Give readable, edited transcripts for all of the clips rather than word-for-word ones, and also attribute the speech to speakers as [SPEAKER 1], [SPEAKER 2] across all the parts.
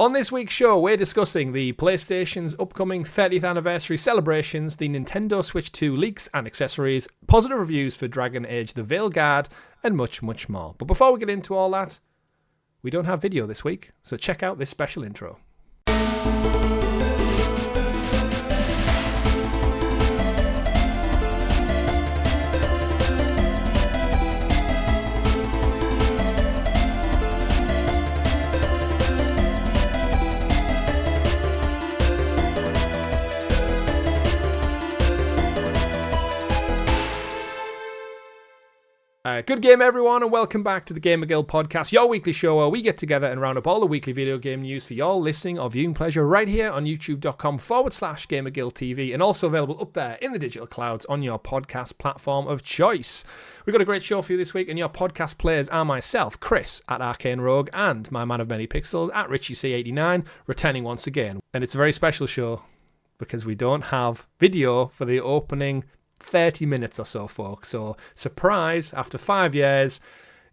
[SPEAKER 1] On this week's show, we're discussing the PlayStation's upcoming 30th anniversary celebrations, the Nintendo Switch 2 leaks and accessories, positive reviews for Dragon Age the Veilguard, and much, much more. But before we get into all that, we don't have video this week, so check out this special intro. Good game, everyone, and welcome back to the GamerGuild Podcast, your weekly show where we get together and round up all the weekly video game news for your listening or viewing pleasure right here on youtube.com/GamerGuildTV, and also available up there in the digital clouds on your podcast platform of choice. We've got a great show for you this week, and your podcast players are myself, Chris, at Arcane Rogue, and my man of many pixels, at RichieC89, returning once again. And it's a very special show because we don't have video for the opening 30 minutes or so, folks. So, surprise, after 5 years,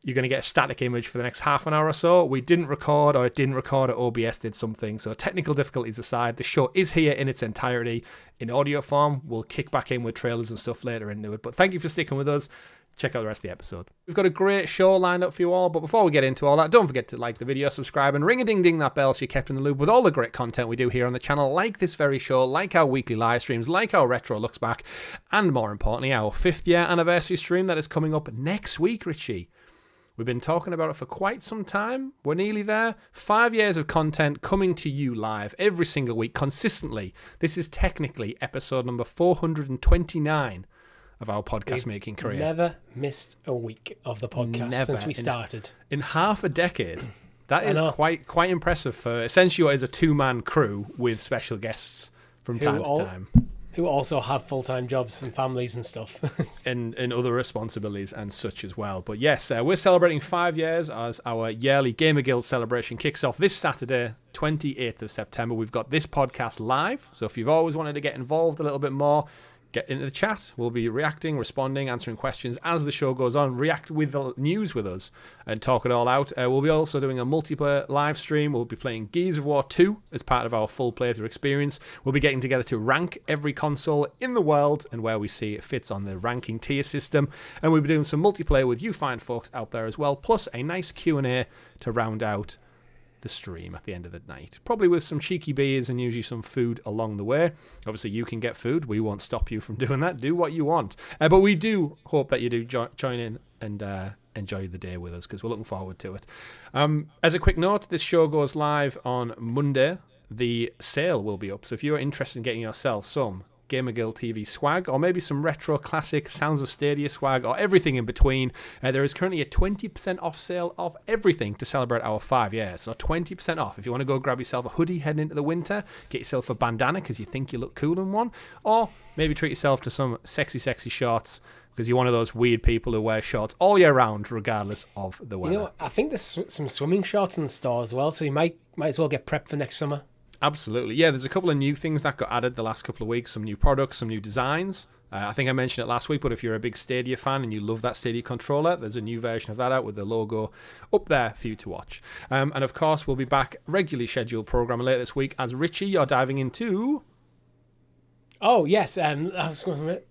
[SPEAKER 1] you're going to get a static image for the next half an hour or so. We didn't record, or it didn't record, or OBS did something. So, technical difficulties aside, the show is here in its entirety in audio form. We'll kick back in with trailers and stuff later into it. But thank you for sticking with us. Check out the rest of the episode. We've got a great show lined up for you all, but before we get into all that, don't forget to like the video, subscribe, and ring-a-ding-ding that bell so you're kept in the loop with all the great content we do here on the channel, like this very show, like our weekly live streams, like our retro looks back, and more importantly, our 5th year anniversary stream that is coming up next week, Richie. We've been talking about it for quite some time. We're nearly there. 5 years of content coming to you live every single week, consistently. This is technically episode number 429. Of our podcast making career.
[SPEAKER 2] Never missed a week of the podcast since we started.
[SPEAKER 1] In half a decade. That is quite impressive for essentially what is a two-man crew with special guests from time to time.
[SPEAKER 2] Who also have full-time jobs and families and stuff.
[SPEAKER 1] and other responsibilities and such as well. But yes, we're celebrating 5 years as our yearly Gamer Guild celebration kicks off this Saturday, 28th of September. We've got this podcast live. So if you've always wanted to get involved a little bit more, get into the chat. We'll be reacting, responding, answering questions as the show goes on. React with the news with us and talk it all out. We'll be also doing a multiplayer live stream. We'll be playing Gears of War 2 as part of our full playthrough experience. We'll be getting together to rank every console in the world and where we see it fits on the ranking tier system. And we'll be doing some multiplayer with you fine folks out there as well, plus a nice Q&A to round out the stream at the end of the night, probably with some cheeky beers and usually some food along the way. Obviously you can get food, we won't stop you from doing that. Do what you want, but we do hope that you do join in and enjoy the day with us, because we're looking forward to it. As a quick note, this show goes live on Monday. The sale will be up, so if you're interested in getting yourself some GamerGuildTV swag, or maybe some retro classic Sounds of Stadia swag, or everything in between, there is currently a 20% off sale of everything to celebrate our 5 years. So 20% off. If you want to go grab yourself a hoodie heading into the winter, get yourself a bandana because you think you look cool in one, or maybe treat yourself to some sexy shorts because you're one of those weird people who wear shorts all year round regardless of the weather.
[SPEAKER 2] You know, I think there's some swimming shorts in the store as well, so you might as well get prepped for next summer.
[SPEAKER 1] Absolutely. Yeah, there's a couple of new things that got added the last couple of weeks, some new products, some new designs. I think I mentioned it last week, but if you're a big Stadia fan and you love that Stadia controller, there's a new version of that out with the logo up there for you to watch. And of course, we'll be back regularly scheduled programming later this week as Richie, you're diving into...
[SPEAKER 2] Oh, yes. I was going to...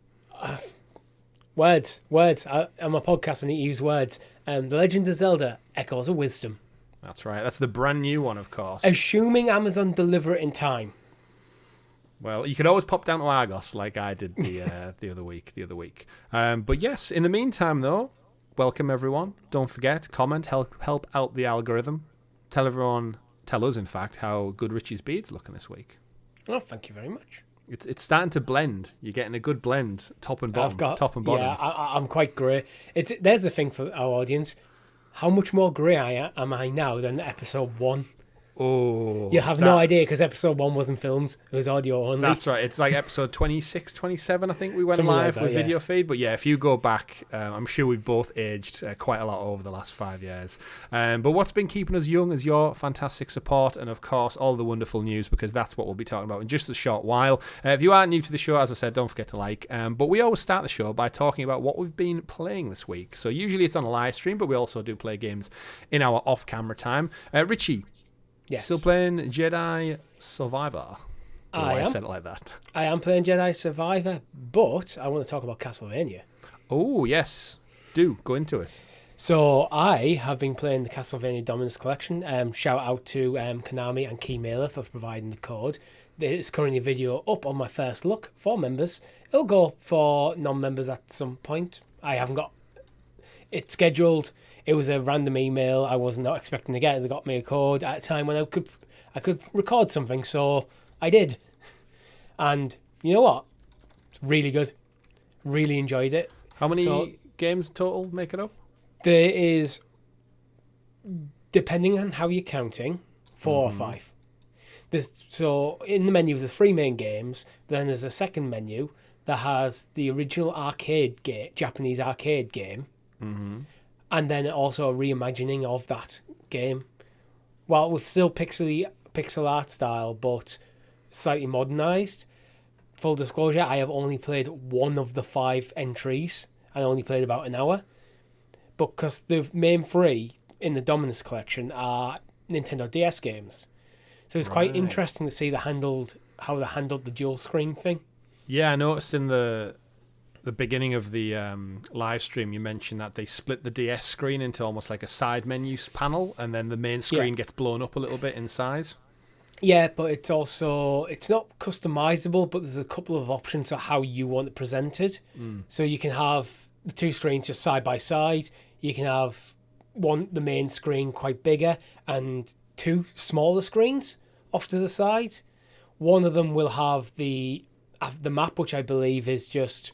[SPEAKER 2] words. I'm a podcast, I need to use words. The Legend of Zelda, Echoes of Wisdom.
[SPEAKER 1] That's right. That's the brand new one, of course.
[SPEAKER 2] Assuming Amazon deliver it in time.
[SPEAKER 1] Well, you can always pop down to Argos like I did the other week. But yes, in the meantime, though, welcome everyone. Don't forget, comment, help out the algorithm. Tell us, in fact, how good Richie's beard's looking this week.
[SPEAKER 2] Oh, thank you very much.
[SPEAKER 1] It's starting to blend. You're getting a good blend, top and bottom.
[SPEAKER 2] Yeah, I'm quite grey. There's the thing for our audience. How much more grey am I now than episode 1?
[SPEAKER 1] Oh,
[SPEAKER 2] you have no idea because episode 1 wasn't filmed; it was audio only.
[SPEAKER 1] That's right. It's like episode 26, 27, I think we went live with video feed. But yeah, if you go back, I'm sure we've both aged quite a lot over the last 5 years. But what's been keeping us young is your fantastic support and, of course, all the wonderful news, because that's what we'll be talking about in just a short while. If you are new to the show, as I said, don't forget to like. But we always start the show by talking about what we've been playing this week. So usually it's on a live stream, but we also do play games in our off-camera time. Richie,
[SPEAKER 2] Yes.
[SPEAKER 1] Still playing Jedi Survivor.
[SPEAKER 2] I am.
[SPEAKER 1] Said it like that.
[SPEAKER 2] I am playing Jedi Survivor, but I want to talk about Castlevania.
[SPEAKER 1] Oh, yes. Do. Go into it.
[SPEAKER 2] So I have been playing the Castlevania Dominus Collection. Shout out to Konami and Keymailer for providing the code. There's currently a video up on my first look for members. It'll go for non-members at some point. I haven't got it scheduled. It was a random email. I was not expecting to get it. They got me a code at a time when I could record something, so I did. And you know what? It's really good. Really enjoyed it.
[SPEAKER 1] How many games total make it up?
[SPEAKER 2] There is, depending on how you're counting, 4 or 5. So in the menu, there's 3 main games. Then there's a second menu that has the original Japanese arcade game.
[SPEAKER 1] Mm-hmm.
[SPEAKER 2] And then also a reimagining of that game. Well, with still pixel art style, but slightly modernised. Full disclosure, I have only played one of the 5 entries. I only played about an hour. But because the main 3 in the Dominus collection are Nintendo DS games. So it's quite interesting to see how they handled the dual screen thing.
[SPEAKER 1] Yeah, I noticed in the beginning of the live stream you mentioned that they split the DS screen into almost like a side menu panel, and then the main screen gets blown up a little bit in size.
[SPEAKER 2] Yeah, but it's not customizable, but there's a couple of options for how you want it presented. So you can have the 2 screens just side by side. You can have the main screen quite bigger and 2 smaller screens off to the side. One of them will have the map, which I believe is just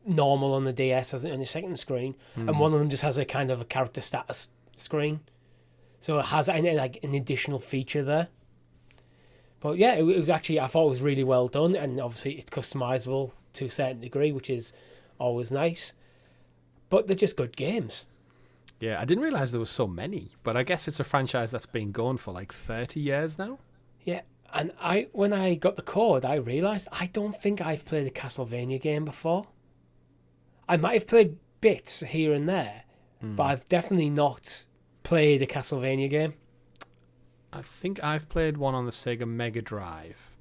[SPEAKER 2] normal on the DS as on your second screen, and one of them just has a kind of a character status screen. So it has an additional feature there. But yeah, it was actually, I thought it was really well done, and obviously it's customizable to a certain degree, which is always nice. But they're just good games.
[SPEAKER 1] Yeah, I didn't realise there was so many, but I guess it's a franchise that's been going for like 30 years now.
[SPEAKER 2] Yeah, and when I got the code, I realised I don't think I've played a Castlevania game before. I might have played bits here and there, but I've definitely not played a Castlevania game.
[SPEAKER 1] I think I've played one on the Sega Mega Drive,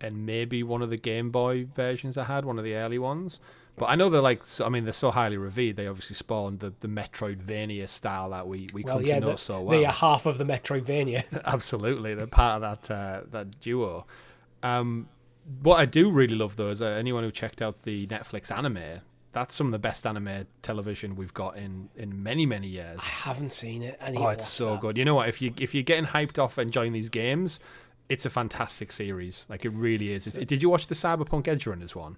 [SPEAKER 1] and maybe one of the Game Boy versions I had, one of the early ones. But I know they're they're so highly revered. They obviously spawned the Metroidvania style that we come to know so well.
[SPEAKER 2] They are half of the Metroidvania.
[SPEAKER 1] Absolutely, they're part of that duo. What I do really love though is anyone who checked out the Netflix anime. That's some of the best anime television we've got in many, many years.
[SPEAKER 2] I haven't seen it.
[SPEAKER 1] It's so good. You know what? If you're getting hyped off enjoying these games, it's a fantastic series. Like, it really is. Did you watch the Cyberpunk Edge Runners one?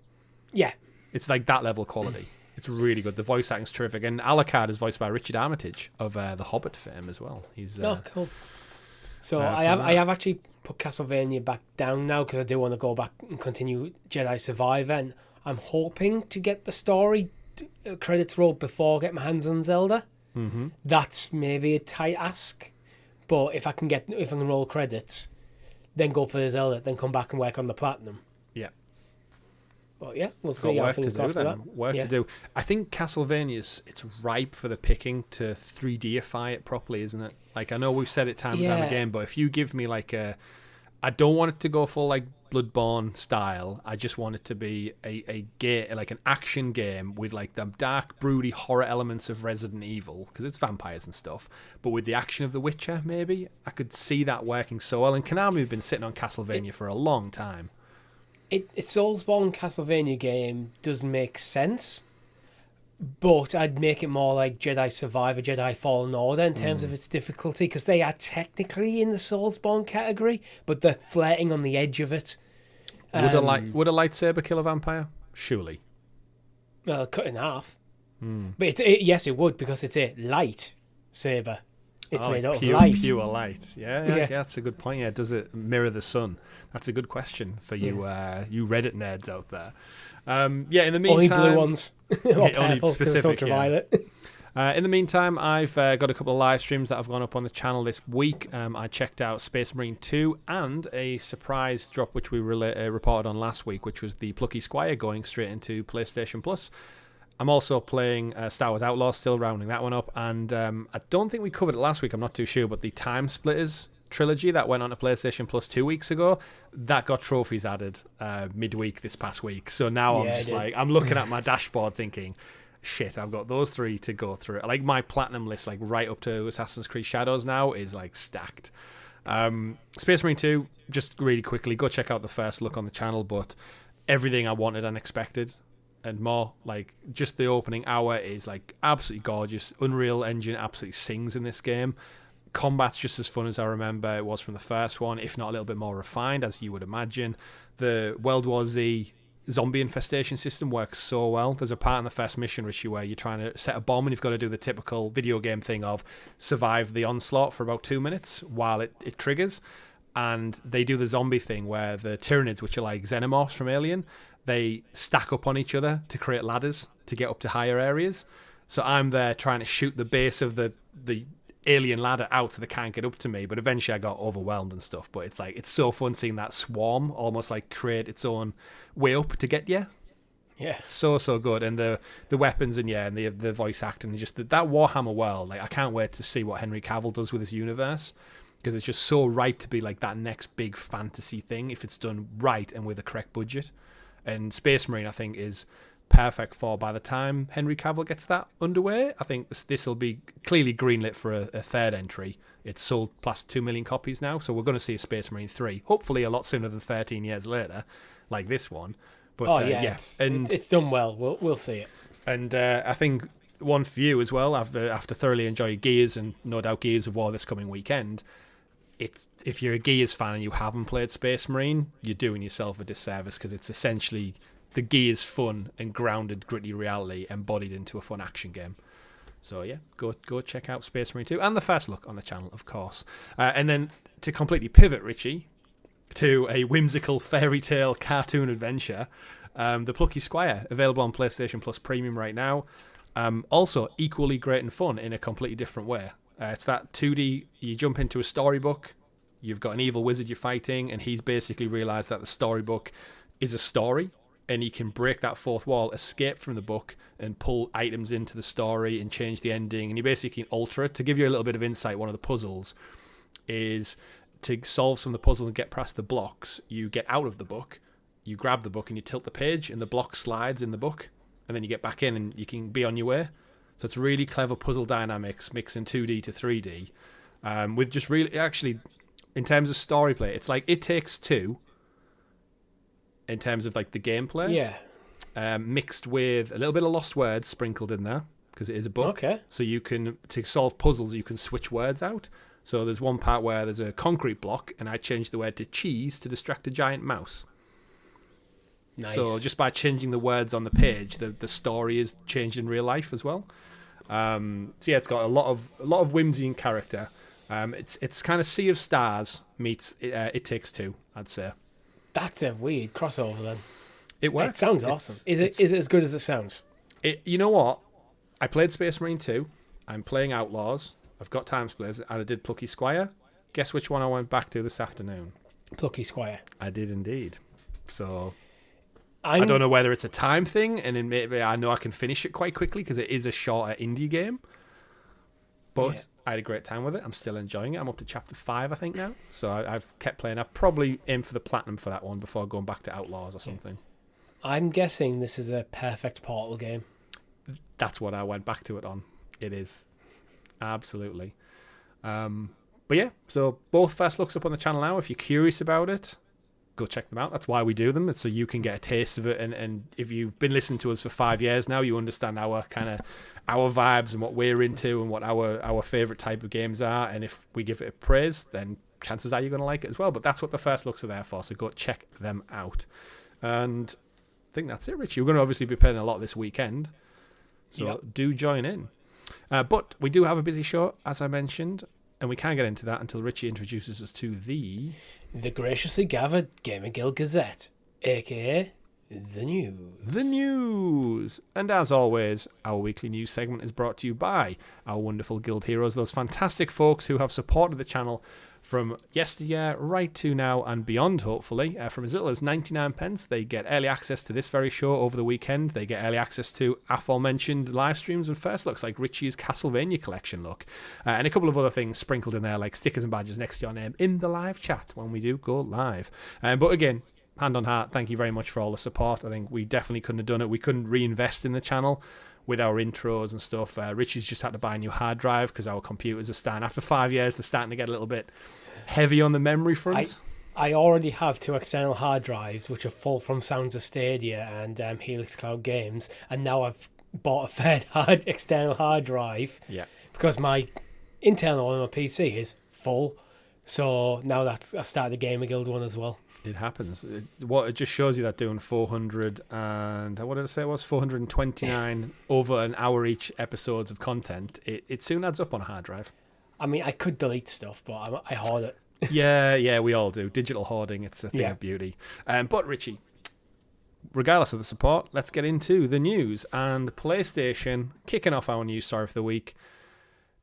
[SPEAKER 2] Yeah.
[SPEAKER 1] It's like that level of quality. It's really good. The voice acting's terrific. And Alucard is voiced by Richard Armitage of the Hobbit fame as well. He's
[SPEAKER 2] cool. So I have actually put Castlevania back down now because I do want to go back and continue Jedi Survivor, and I'm hoping to get the story credits rolled before I get my hands on Zelda. Mm-hmm. That's maybe a tight ask, but if I can roll credits, then go play Zelda, then come back and work on the platinum.
[SPEAKER 1] Yeah.
[SPEAKER 2] But yeah, we'll see how things go after that.
[SPEAKER 1] Work to do. I think Castlevania's it's ripe for the picking to 3Dify it properly, isn't it? Like, I know we've said it time and time again, but if you give me I don't want it to go full like Bloodborne style. I just want it to be a game, like an action game with like the dark, broody horror elements of Resident Evil, because it's vampires and stuff, but with the action of The Witcher. Maybe I could see that working so well. And Konami have been sitting on Castlevania for a long time.
[SPEAKER 2] It's Soulsborne Castlevania game doesn't make sense, but I'd make it more like Jedi Survivor, Jedi Fallen Order in terms of its difficulty, because they are technically in the Soulsborne category, but they're flirting on the edge of it.
[SPEAKER 1] Would a lightsaber kill a vampire? Surely.
[SPEAKER 2] Well, cut in half. But yes, it would, because it's a light saber. It's made out of light.
[SPEAKER 1] Pure light. Yeah, that's a good point. Yeah, does it mirror the sun? That's a good question for you, you Reddit nerds out there. In the meantime,
[SPEAKER 2] only blue ones, or purple, because it's ultraviolet.
[SPEAKER 1] In the meantime, I've got a couple of live streams that have gone up on the channel this week. I checked out Space Marine 2 and a surprise drop which we reported on last week, which was the Plucky Squire going straight into PlayStation Plus. I'm also playing Star Wars Outlaws, still rounding that one up, and I don't think we covered it last week, I'm not too sure, but the Time Splitters Trilogy that went on to PlayStation Plus 2 weeks ago, that got trophies added midweek this past week. So now I'm just like, I'm looking at my dashboard thinking, shit, I've got those 3 to go through. Like my platinum list, like right up to Assassin's Creed Shadows now, is like stacked. Space Marine 2, just really quickly, go check out the first look on the channel, but everything I wanted and expected and more. Like, just the opening hour is like absolutely gorgeous. Unreal Engine absolutely sings in this game. Combat's just as fun as I remember it was from the first one, if not a little bit more refined, as you would imagine. The World War Z zombie infestation system works so well. There's a part in the first mission, Richie, where you're trying to set a bomb and you've got to do the typical video game thing of survive the onslaught for about 2 minutes while it triggers. And they do the zombie thing where the Tyranids, which are like xenomorphs from Alien, they stack up on each other to create ladders to get up to higher areas. So I'm there trying to shoot the base of the alien ladder out so they can't get up to me, but eventually I got overwhelmed and stuff. But it's like, it's so fun seeing that swarm almost like create its own way up to get you.
[SPEAKER 2] Yeah,
[SPEAKER 1] so good. And the weapons and the voice acting, and just that Warhammer world, like I can't wait to see what Henry Cavill does with his universe, because it's just so ripe to be like that next big fantasy thing if it's done right and with the correct budget. And Space Marine, I think, is perfect for, by the time Henry Cavill gets that underway, I think this will be clearly greenlit for a third entry. It's sold plus 2 million copies now, so we're going to see a Space Marine 3, hopefully a lot sooner than 13 years later, like this one. But
[SPEAKER 2] it's done well. We'll see it.
[SPEAKER 1] And I think one for you as well, after thoroughly enjoying Gears, and no doubt Gears of War this coming weekend, if you're a Gears fan and you haven't played Space Marine, you're doing yourself a disservice, because it's essentially the Gears fun and grounded gritty reality embodied into a fun action game. So yeah, go check out Space Marine 2 and the first look on the channel, of course. And then to completely pivot, Richie, to a whimsical fairy tale cartoon adventure, The Plucky Squire, available on PlayStation Plus Premium right now. Also equally great and fun in a completely different way. It's that 2D, you jump into a storybook, you've got an evil wizard you're fighting, and he's basically realised that the storybook is a story, and he can break that fourth wall, escape from the book, and pull items into the story and change the ending, and you basically can alter it. To give you a little bit of insight, one of the puzzles is to solve some of the puzzle and get past the blocks. You get out of the book, you grab the book and you tilt the page, and the block slides in the book, and then you get back in and you can be on your way. So it's really clever puzzle dynamics mixing 2D to 3D, with just really, actually, in terms of story play, it's like It Takes Two in terms of like the gameplay.
[SPEAKER 2] Yeah.
[SPEAKER 1] Mixed with a little bit of lost words sprinkled in there, because it is a book.
[SPEAKER 2] Okay.
[SPEAKER 1] So you can, to solve puzzles, you can switch words out. So there's one part where there's a concrete block, and I changed the word to cheese to distract a giant mouse.
[SPEAKER 2] Nice.
[SPEAKER 1] So just by changing the words on the page, the story is changed in real life as well. So yeah, it's got a lot of whimsy and character. It's kind of Sea of Stars meets It Takes Two, I'd say.
[SPEAKER 2] That's a weird crossover then.
[SPEAKER 1] It works.
[SPEAKER 2] It sounds awesome. Is it as good as it sounds?
[SPEAKER 1] You know what? I played Space Marine 2. I'm playing Outlaws. I've got Time Splitters, and I did Plucky Squire. Guess which one I went back to this afternoon?
[SPEAKER 2] Plucky Squire.
[SPEAKER 1] I did indeed. So I don't know whether it's a time thing, and then maybe I know I can finish it quite quickly because it is a shorter indie game. But I had a great time with it. I'm still enjoying it. I'm up to chapter 5, I think, now. So I've kept playing. I probably aim for the platinum for that one before going back to Outlaws or something.
[SPEAKER 2] I'm guessing this is a perfect Portal game.
[SPEAKER 1] That's what I went back to it on. It is. Absolutely. But yeah, so both first looks up on the channel now. If you're curious about it, go check them out. That's why we do them. It's so you can get a taste of it. And if you've been listening to us for 5 years now, you understand our vibes and what we're into and what our favourite type of games are. And if we give it a praise, then chances are you're going to like it as well. But that's what the first looks are there for. So go check them out. And I think that's it, Richie. We're going to obviously be playing a lot this weekend. So do join in. But we do have a busy show, as I mentioned. And we can't get into that until Richie introduces us to the
[SPEAKER 2] graciously gathered GamerGuild Gazette, a.k.a. The News.
[SPEAKER 1] The News. And as always, our weekly news segment is brought to you by our wonderful guild heroes, those fantastic folks who have supported the channel from yesteryear right to now and beyond, hopefully. From as little as 99 pence, they get early access to this very show over the weekend. They get early access to aforementioned live streams and first looks like Richie's Castlevania collection look. And a couple of other things sprinkled in there, like stickers and badges next to your name in the live chat when we do go live. But again, hand on heart, thank you very much for all the support. I think we definitely couldn't have done it. We couldn't reinvest in the channel with our intros and stuff. Richie's just had to buy a new hard drive because our computers are starting, after 5 years, they're starting to get a little bit heavy on the memory front.
[SPEAKER 2] I already have 2 external hard drives, which are full from Sounds of Stadia and Helix Cloud Games, and now I've bought a third external hard drive because my internal one on my PC is full. So now I've started the GamerGuild one as well.
[SPEAKER 1] It happens. It just shows you that doing 400 and what did I say it was 429 over an hour each episodes of content. It soon adds up on a hard drive.
[SPEAKER 2] I mean, I could delete stuff, but I hoard it.
[SPEAKER 1] Yeah, we all do. Digital hoarding, it's a thing of beauty. But Richie, regardless of the support, let's get into the news. And PlayStation kicking off our news story for the week.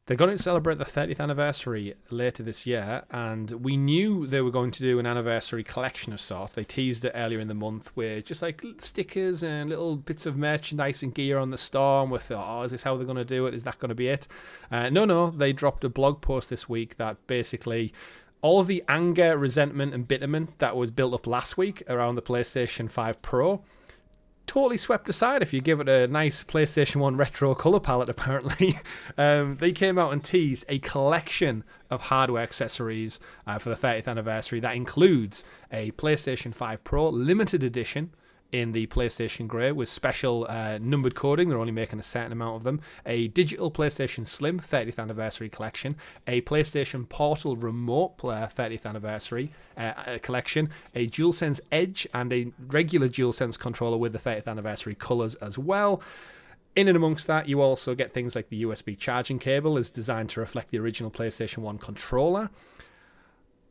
[SPEAKER 1] They're going to celebrate the 30th anniversary later this year, and we knew they were going to do an anniversary collection of sorts. They teased it earlier in the month with just like stickers and little bits of merchandise and gear on the store, and we thought, is this how they're going to do it? Is that going to be it? No, they dropped a blog post this week that basically all of the anger, resentment, and bitterment that was built up last week around the PlayStation 5 Pro totally swept aside if you give it a nice PlayStation 1 retro colour palette, apparently. They came out and teased a collection of hardware accessories for the 30th anniversary that includes a PlayStation 5 Pro limited edition in the PlayStation Grey with special numbered coding. They're only making a certain amount of them. A digital PlayStation Slim 30th anniversary collection. A PlayStation Portal Remote 30th anniversary collection. A DualSense Edge and a regular DualSense controller with the 30th anniversary colours as well. In and amongst that, you also get things like the USB charging cable is designed to reflect the original PlayStation 1 controller.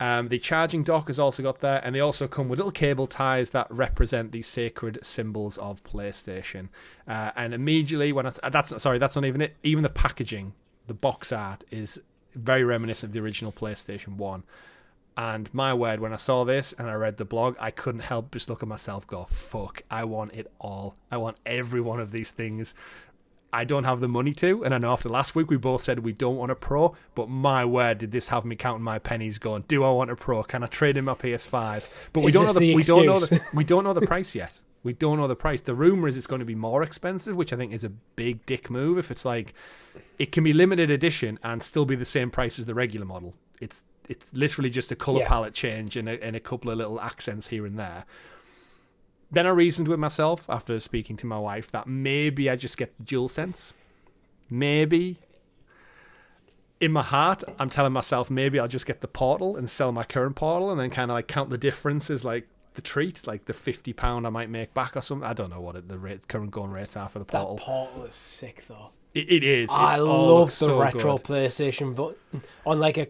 [SPEAKER 1] The charging dock has also got there, and they also come with little cable ties that represent the sacred symbols of PlayStation. And immediately when that's not even it. Even the packaging, the box art is very reminiscent of the original PlayStation 1. And my word, when I saw this and I read the blog, I couldn't help just look at myself, go, fuck, I want it all. I want every one of these things. I don't have the money to, and I know after last week we both said we don't want a Pro, but my word, did this have me counting my pennies going, do I want a Pro? Can I trade in my PS5? But we don't know the price yet. We don't know the price. The rumor is it's going to be more expensive, which I think is a big dick move. If it's like, it can be limited edition and still be the same price as the regular model. It's literally just a color palette change and a couple of little accents here and there. Then I reasoned with myself after speaking to my wife that maybe I just get the DualSense. Maybe. In my heart, I'm telling myself maybe I'll just get the Portal and sell my current Portal and then kind of like count the differences, like the treat, like the £50 I might make back or something. I don't know what the current going rates are for the Portal.
[SPEAKER 2] That Portal is sick though.
[SPEAKER 1] It is.
[SPEAKER 2] I love the retro good. PlayStation button on like a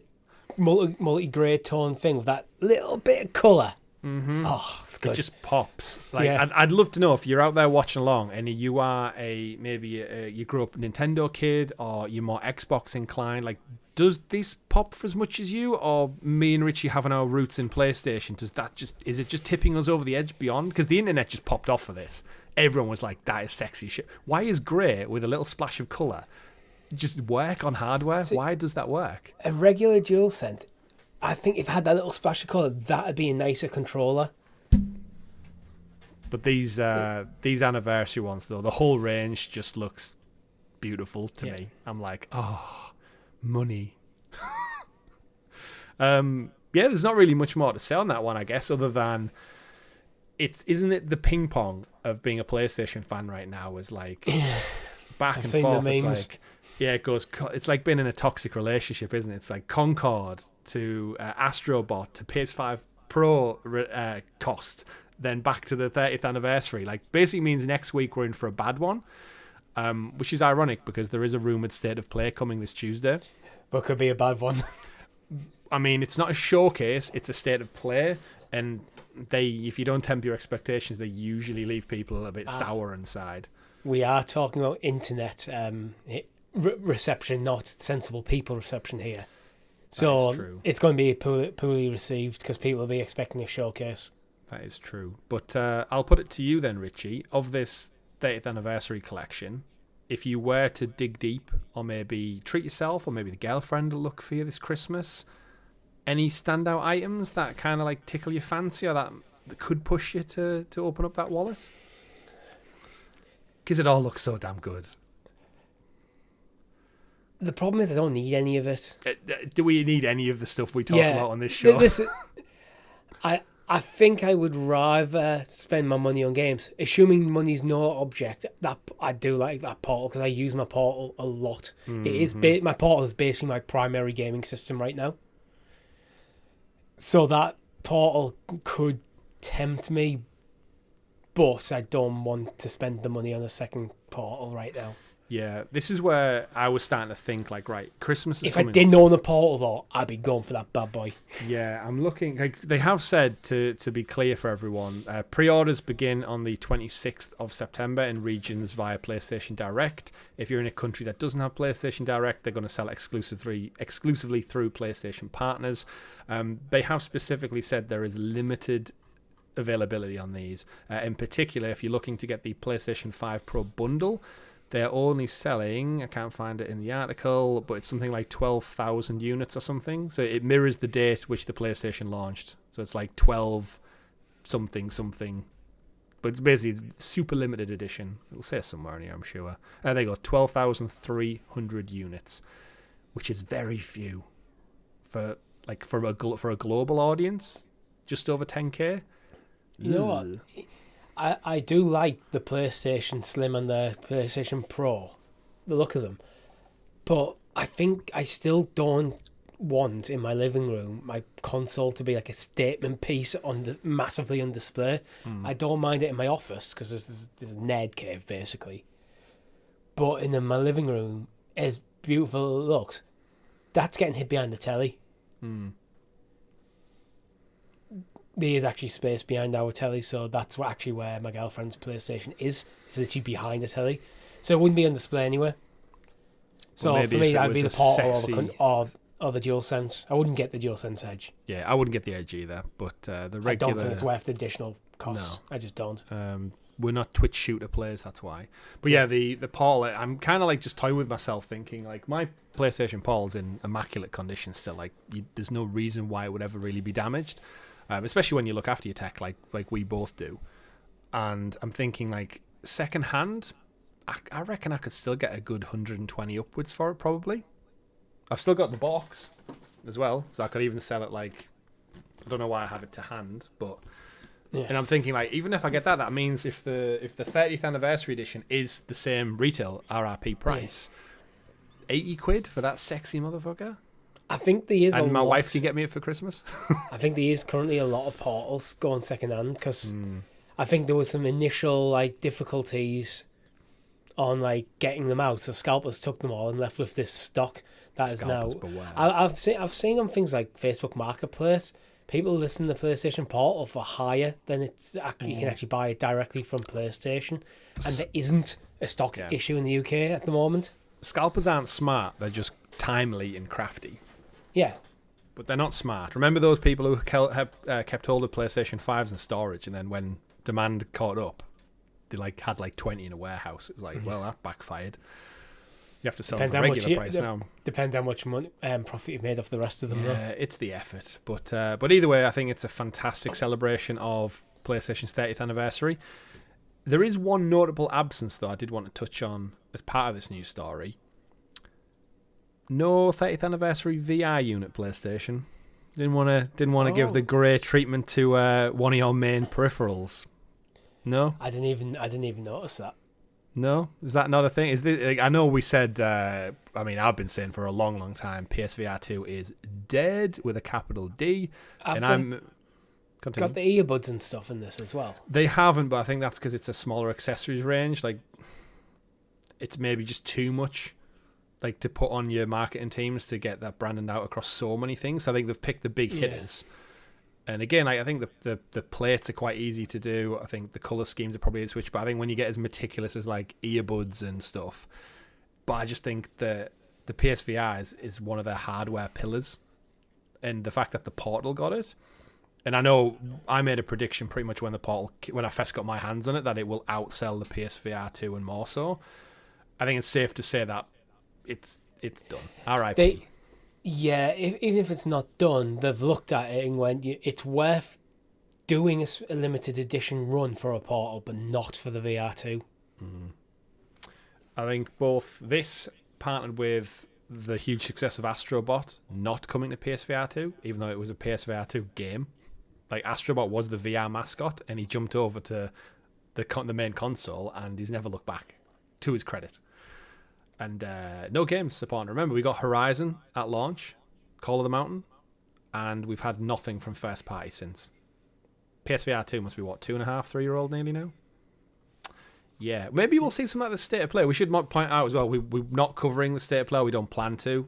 [SPEAKER 2] multi-grey tone thing with that little bit of colour.
[SPEAKER 1] Mm-hmm.
[SPEAKER 2] Oh, it's good.
[SPEAKER 1] It just pops. Like I'd love to know if you're out there watching along and you are you grew up a Nintendo kid or you're more Xbox inclined. Like, does this pop for as much as you, or me and Richie having our roots in PlayStation? Is it just tipping us over the edge beyond? Because the internet just popped off for this. Everyone was like, "That is sexy shit." Why is grey with a little splash of colour just work on hardware? Why does that work?
[SPEAKER 2] A regular DualSense. I think if it had that little splash of colour, that'd be a nicer controller.
[SPEAKER 1] But these anniversary ones, though, the whole range just looks beautiful to me. I'm like, oh, money. There's not really much more to say on that one, I guess, other than isn't it the ping pong of being a PlayStation fan right now is like back and forth. It's like, it goes. It's like being in a toxic relationship, isn't it? It's like Concord to Astrobot to PS5 Pro cost, then back to the 30th anniversary. Like, basically means next week we're in for a bad one, which is ironic because there is a rumoured state of play coming this Tuesday.
[SPEAKER 2] But could be a bad one.
[SPEAKER 1] I mean, it's not a showcase, it's a state of play, and if you don't temper your expectations, they usually leave people a bit sour inside.
[SPEAKER 2] We are talking about internet reception, not sensible people reception here. So
[SPEAKER 1] true.
[SPEAKER 2] it's going to be poorly received because people will be expecting a showcase.
[SPEAKER 1] That is true. But I'll put it to you then, Richie, of this 30th anniversary collection, if you were to dig deep or maybe treat yourself or maybe the girlfriend will look for you this Christmas, any standout items that kind of like tickle your fancy or that could push you to open up that wallet? Because it all looks so damn good.
[SPEAKER 2] The problem is I don't need any of it.
[SPEAKER 1] Do we need any of the stuff we talk about on this show?
[SPEAKER 2] I think I would rather spend my money on games, assuming money's no object. That I do like that Portal because I use my Portal a lot.
[SPEAKER 1] Mm-hmm.
[SPEAKER 2] It is my Portal is basically my primary gaming system right now. So that Portal could tempt me, but I don't want to spend the money on a second Portal right now.
[SPEAKER 1] Yeah, this is where I was starting to think, like, right, Christmas is coming.
[SPEAKER 2] If I didn't own a Portal, though, I'd be going for that bad boy.
[SPEAKER 1] Yeah, I'm looking. Like, they have said, to be clear for everyone, pre-orders begin on the 26th of September in regions via PlayStation Direct. If you're in a country that doesn't have PlayStation Direct, they're going to sell exclusively through PlayStation partners. They have specifically said there is limited availability on these. In particular, if you're looking to get the PlayStation 5 Pro bundle, they're only selling, I can't find it in the article, but it's something like 12,000 units or something. So it mirrors the date which the PlayStation launched. So it's like 12 something. But it's basically super limited edition. It'll say somewhere in here, I'm sure. There you go, 12,300 units, which is very few for a global audience. Just over 10k.
[SPEAKER 2] You know what? I do like the PlayStation Slim and the PlayStation Pro, the look of them. But I think I still don't want in my living room my console to be like a statement piece massively on display. I don't mind it in my office because there's a nerd cave basically. But in my living room, as beautiful as it looks, that's getting hid behind the telly. There is actually space behind our telly, so that's where my girlfriend's PlayStation is literally behind the telly. So it wouldn't be on display anywhere. So for me, that'd be the Portal or the DualSense. I wouldn't get the DualSense Edge.
[SPEAKER 1] Yeah, I wouldn't get the Edge either, but the regular...
[SPEAKER 2] I don't think it's worth the additional cost. No. I just don't.
[SPEAKER 1] We're not Twitch shooter players, that's why. But yeah, the Portal, I'm kind of like just toying with myself thinking, like, my PlayStation Portal's in immaculate condition still. Like, there's no reason why it would ever really be damaged. Especially when you look after your tech like we both do. And I'm thinking, like, second hand, I reckon I could still get a good 120 upwards for it, probably. I've still got the box as well, so I could even sell it, like, I don't know why I have it to hand, but... Yeah. And I'm thinking, like, even if I get that means if the 30th anniversary edition is the same retail RRP price, 80 quid for that sexy motherfucker?
[SPEAKER 2] I think there is
[SPEAKER 1] and my wife can get me it for Christmas.
[SPEAKER 2] I think there is currently a lot of Portals going second hand because I think there was some initial like difficulties on like getting them out. So scalpers took them all and left with this stock that is now. I've seen on things like Facebook Marketplace, people listing the PlayStation Portal for higher than it's actually you can actually buy it directly from PlayStation, and there isn't a stock issue in the UK at the moment.
[SPEAKER 1] Scalpers aren't smart; they're just timely and crafty.
[SPEAKER 2] Yeah.
[SPEAKER 1] But they're not smart. Remember those people who kept hold of PlayStation 5s in storage, and then when demand caught up, they had 20 in a warehouse. It was like, well, that backfired. You have to sell them for regular price now.
[SPEAKER 2] Depends how much money, profit you've made off the rest of them.
[SPEAKER 1] Yeah, it's the effort. But either way, I think it's a fantastic celebration of PlayStation's 30th anniversary. There is one notable absence, though, I did want to touch on as part of this news story. No 30th anniversary VR unit, PlayStation. Didn't want to give the grey treatment to one of your main peripherals. No,
[SPEAKER 2] I didn't even notice that.
[SPEAKER 1] No, is that not a thing? Is this? I know we said. I've been saying for a long, long time, PSVR 2 is dead with a capital D, I'm. Continue.
[SPEAKER 2] Got the earbuds and stuff in this as well.
[SPEAKER 1] They haven't, but I think that's because it's a smaller accessories range. Like, it's maybe just too much. Like to put on your marketing teams to get that branding out across so many things. So I think they've picked the big hitters. And again, I think the plates are quite easy to do. I think the color schemes are probably a switch, but I think when you get as meticulous as like earbuds and stuff, but I just think the PSVR is one of their hardware pillars. and the fact that the Portal got it. And I know I made a prediction pretty much when I first got my hands on it, that it will outsell the PSVR 2 and more so. I think it's safe to say that it's done. R.I.P.
[SPEAKER 2] Even if it's not done, they've looked at it and went, it's worth doing a limited edition run for a Portal, but not for the VR2.
[SPEAKER 1] I think both this partnered with the huge success of Astrobot not coming to PSVR 2, even though it was a PSVR 2 game. Like, Astrobot was the VR mascot, and he jumped over to the main console, and he's never looked back, to his credit. And no games upon. Remember, we got Horizon at launch, Call of the Mountain, and we've had nothing from first party since. PSVR 2 must be, 2.5, 3 year old nearly now? Yeah, maybe we'll see some of the State of Play. We should point out as well, we're not covering the State of Play. We don't plan to,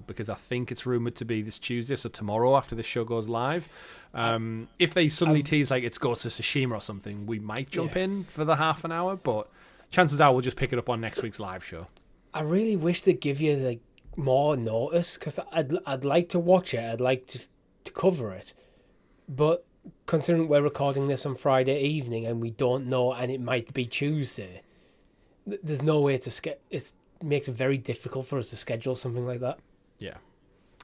[SPEAKER 1] because I think it's rumoured to be this Tuesday, so tomorrow after this show goes live. If they suddenly tease like it's Ghost of Tsushima or something, we might jump in for the half an hour, but chances are we'll just pick it up on next week's live show.
[SPEAKER 2] I really wish they'd give you more notice, because I'd like to watch it. I'd like to cover it, but considering we're recording this on Friday evening and we don't know, and it might be Tuesday, there's no way to it makes it very difficult for us to schedule something like that.
[SPEAKER 1] Yeah.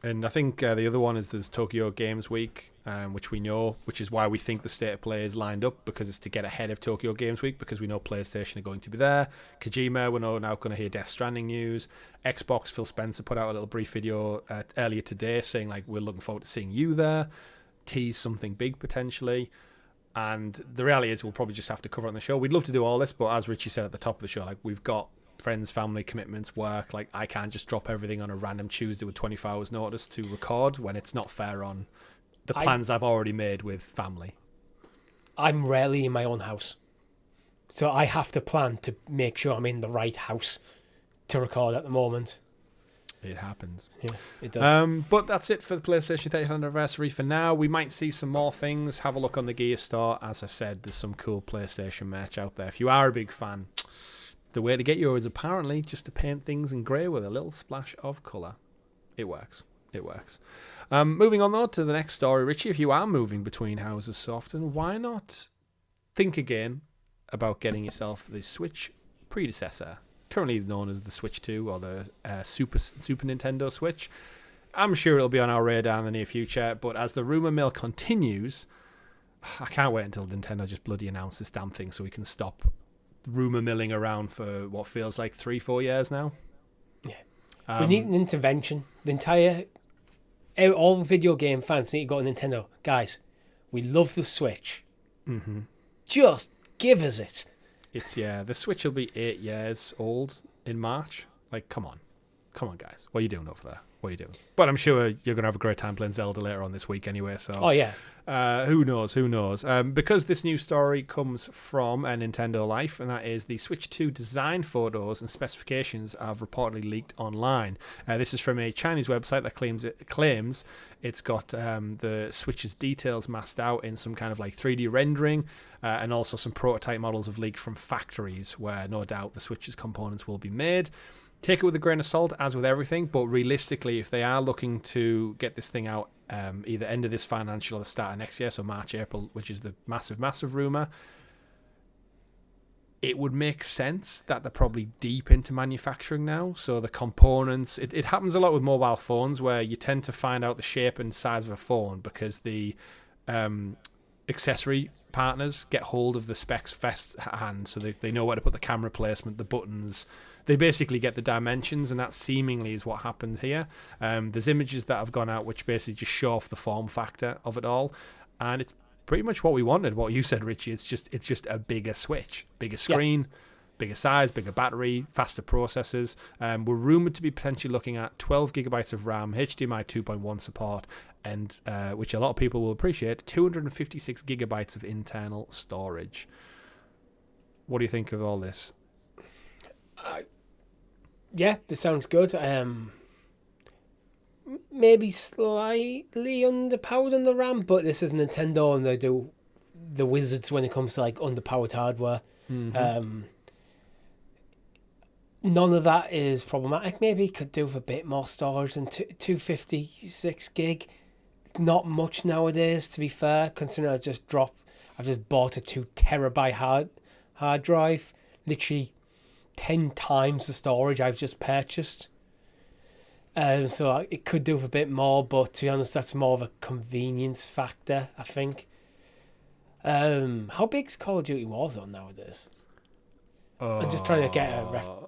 [SPEAKER 1] And I think the other one is there's Tokyo Games Week, which we know, which is why we think the State of Play is lined up, because it's to get ahead of Tokyo Games Week, because we know PlayStation are going to be there. Kojima, we're now going to hear Death Stranding news. Xbox, Phil Spencer put out a little brief video earlier today saying, like, we're looking forward to seeing you there. Tease something big potentially, and the reality is we'll probably just have to cover it on the show. We'd love to do all this, but as Richie said at the top of the show, like, we've got friends, family commitments, work. Like, I can't just drop everything on a random Tuesday with 24 hours notice to record when it's not fair on the plans I've already made with family.
[SPEAKER 2] I'm rarely in my own house, so I have to plan to make sure I'm in the right house to record at the moment.
[SPEAKER 1] It happens.
[SPEAKER 2] Yeah, it does.
[SPEAKER 1] But that's it for the PlayStation 30th anniversary for now. We might see some more things. Have a look on the Gear Store. As I said, there's some cool PlayStation merch out there. If you are a big fan, the way to get yours is apparently just to paint things in grey with a little splash of colour. It works. It works. Moving on, though, to the next story. Richie, if you are moving between houses so often, why not think again about getting yourself the Switch predecessor, currently known as the Switch 2 or the Super Nintendo Switch. I'm sure it'll be on our radar in the near future, but as the rumour mill continues, I can't wait until Nintendo just bloody announce this damn thing so we can stop rumour milling around for what feels like 3-4 years now.
[SPEAKER 2] Yeah. We need an intervention. All video game fans need to go to Nintendo. Guys, we love the Switch.
[SPEAKER 1] Mm-hmm.
[SPEAKER 2] Just give us it.
[SPEAKER 1] The Switch will be 8 years old in March. Like, come on, guys, what are you doing over there? What are you doing? But I'm sure you're gonna have a great time playing Zelda later on this week anyway. So,
[SPEAKER 2] oh yeah,
[SPEAKER 1] who knows? Because this news story comes from Nintendo Life, and that is the Switch 2 design photos and specifications have reportedly leaked online. This is from a Chinese website that claims it's got the Switch's details masked out in some kind of like 3D rendering, and also some prototype models have leaked from factories where no doubt the Switch's components will be made. Take it with a grain of salt, as with everything, but realistically, if they are looking to get this thing out either end of this financial or the start of next year, so March, April, which is the massive rumour, it would make sense that they're probably deep into manufacturing now. So the components, it happens a lot with mobile phones where you tend to find out the shape and size of a phone because the accessory partners get hold of the specs firsthand, so they know where to put the camera placement, the buttons. They basically get the dimensions, and that seemingly is what happened here. There's images that have gone out which basically just show off the form factor of it all, and it's pretty much what we wanted. What you said, Richie, it's just a bigger Switch, bigger screen, bigger size, bigger battery, faster processors. We're rumored to be potentially looking at 12 gigabytes of RAM, HDMI 2.1 support, and which a lot of people will appreciate, 256 gigabytes of internal storage. What do you think of all this?
[SPEAKER 2] Yeah, this sounds good. Maybe slightly underpowered on the RAM, but this is Nintendo and they do the wizards when it comes to like underpowered hardware. Mm-hmm. None of that is problematic. Maybe could do with a bit more storage than 256 gig. not much nowadays, to be fair, considering I've just bought a 2 terabyte hard drive, literally 10 times the storage I've just purchased. So it could do with a bit more, but to be honest, that's more of a convenience factor, I think. How big's Call of Duty Warzone nowadays? I'm just trying to get a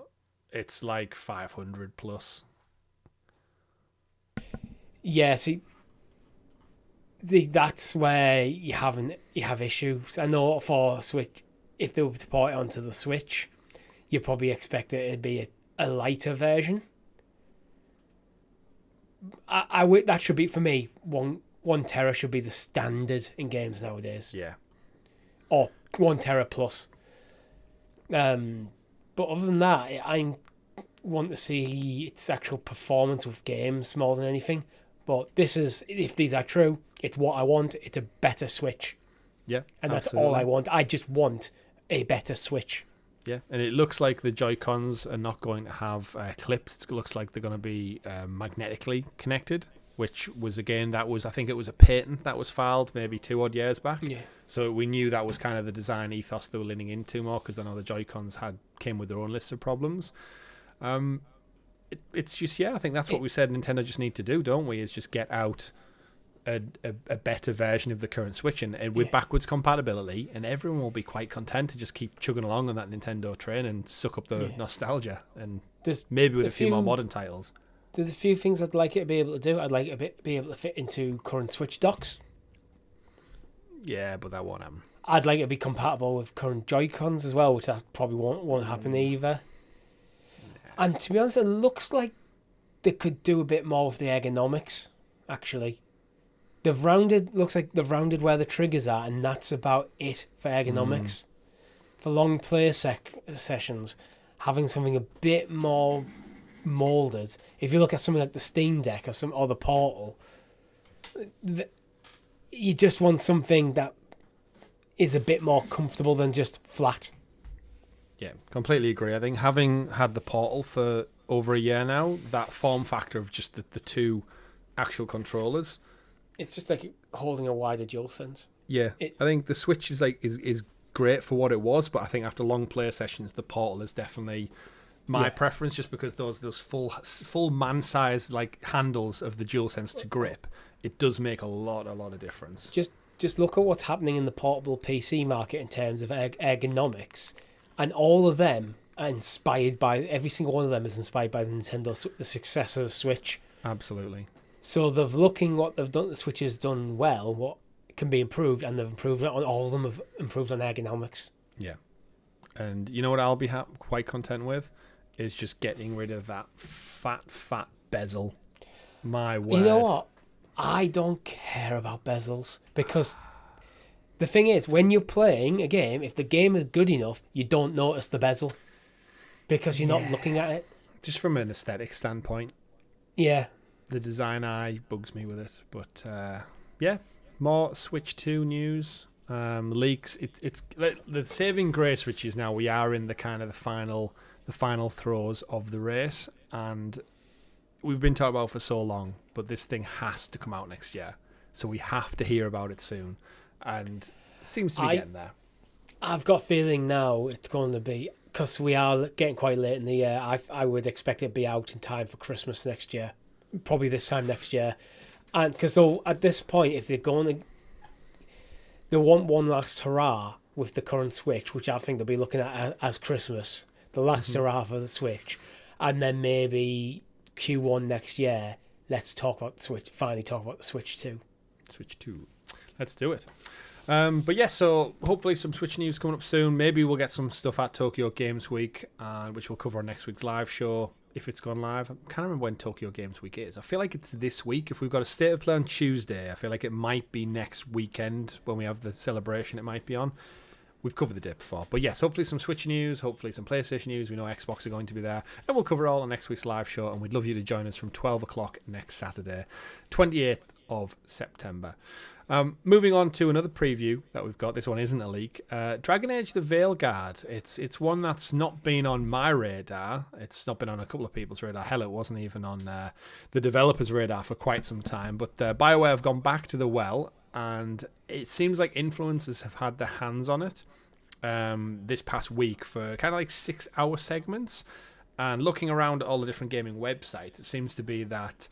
[SPEAKER 1] It's like 500 plus.
[SPEAKER 2] Yeah, see, that's where you have issues. I know for Switch, if they were to port it onto the Switch, you probably expect it to be a lighter version. I would, that should be, for me, one tera should be the standard in games nowadays.
[SPEAKER 1] Yeah.
[SPEAKER 2] Or 1 tera plus. But other than that, I want to see its actual performance with games more than anything. But this is, if these are true, it's what I want. It's a better Switch.
[SPEAKER 1] Yeah,
[SPEAKER 2] and that's all I want. I just want a better Switch.
[SPEAKER 1] Yeah, and it looks like the Joy-Cons are not going to have clips. It looks like they're going to be magnetically connected, which was, again, I think it was a patent that was filed maybe 2 odd years back.
[SPEAKER 2] Yeah.
[SPEAKER 1] So we knew that was kind of the design ethos they were leaning into more, because I know the Joy-Cons came with their own list of problems. It's just, I think that's what we said Nintendo just need to do, don't we, is just get out a better version of the current Switch and with backwards compatibility, and everyone will be quite content to just keep chugging along on that Nintendo train and suck up the nostalgia, and maybe with a few more modern titles.
[SPEAKER 2] There's a few things I'd like it to be able to do. I'd like it to be able to fit into current Switch docks.
[SPEAKER 1] Yeah, but that won't happen.
[SPEAKER 2] I'd like it to be compatible with current Joy-Cons as well, which that probably won't happen either. Nah. And to be honest, it looks like they could do a bit more with the ergonomics, actually. Looks like they've rounded where the triggers are, and that's about it for ergonomics. For long play sessions, having something a bit more molded. If you look at something like the Steam Deck or the Portal, you just want something that is a bit more comfortable than just flat.
[SPEAKER 1] Yeah, completely agree. I think having had the Portal for over a year now, that form factor of just the 2 actual controllers,
[SPEAKER 2] it's just like holding a wider DualSense.
[SPEAKER 1] Yeah, I think the Switch is great for what it was, but I think after long play sessions, the Portal is definitely my preference, just because those full man size like handles of the DualSense to grip, it does make a lot of difference.
[SPEAKER 2] Just look at what's happening in the portable PC market in terms of ergonomics, and all of them are inspired by, every single one of them is inspired by the success of the Switch.
[SPEAKER 1] Absolutely.
[SPEAKER 2] So what they've done, the Switch has done well, what can be improved, and they've improved it on, all of them have improved on ergonomics.
[SPEAKER 1] Yeah. And you know what I'll be quite content with? Is just getting rid of that fat bezel. My word.
[SPEAKER 2] You know what? I don't care about bezels, because the thing is, when you're playing a game, if the game is good enough, you don't notice the bezel because you're not looking at it.
[SPEAKER 1] Just from an aesthetic standpoint.
[SPEAKER 2] Yeah.
[SPEAKER 1] The design eye bugs me with it, but more Switch 2 news, leaks. It's the saving grace, Richie, is now we are in the kind of the final throes of the race, and we've been talking about it for so long, but this thing has to come out next year, so we have to hear about it soon, and it seems to be getting there.
[SPEAKER 2] I've got a feeling now it's going to be, because we are getting quite late in the year. I would expect it to be out in time for Christmas next year. Probably this time next year, and because at this point, if they're going to, they want one last hurrah with the current Switch, which I think they'll be looking at as Christmas, the last hurrah for the Switch, and then maybe Q1 next year. Let's talk about the Switch. Finally, talk about the Switch 2.
[SPEAKER 1] Switch 2. Let's do it. But yeah, so hopefully some Switch news coming up soon. Maybe we'll get some stuff at Tokyo Games Week, which we'll cover on next week's live show. If it's gone live, I can't remember when Tokyo Games Week is. I feel like it's this week. If we've got a State of Play on Tuesday, I feel like it might be next weekend when we have the celebration. It might be on. We've covered the day before. But yes, hopefully some Switch news, hopefully some PlayStation news. We know Xbox are going to be there. And we'll cover it all on next week's live show. And we'd love you to join us from 12 o'clock next Saturday, 28th of September. Moving on to another preview that we've got. This one isn't a leak. Dragon Age: The Veilguard. It's one that's not been on my radar. It's not been on a couple of people's radar. Hell, it wasn't even on the developers' radar for quite some time. But BioWare have gone back to the well, and it seems like influencers have had their hands on it this past week for kind of like 6-hour segments. And looking around at all the different gaming websites, it seems to be that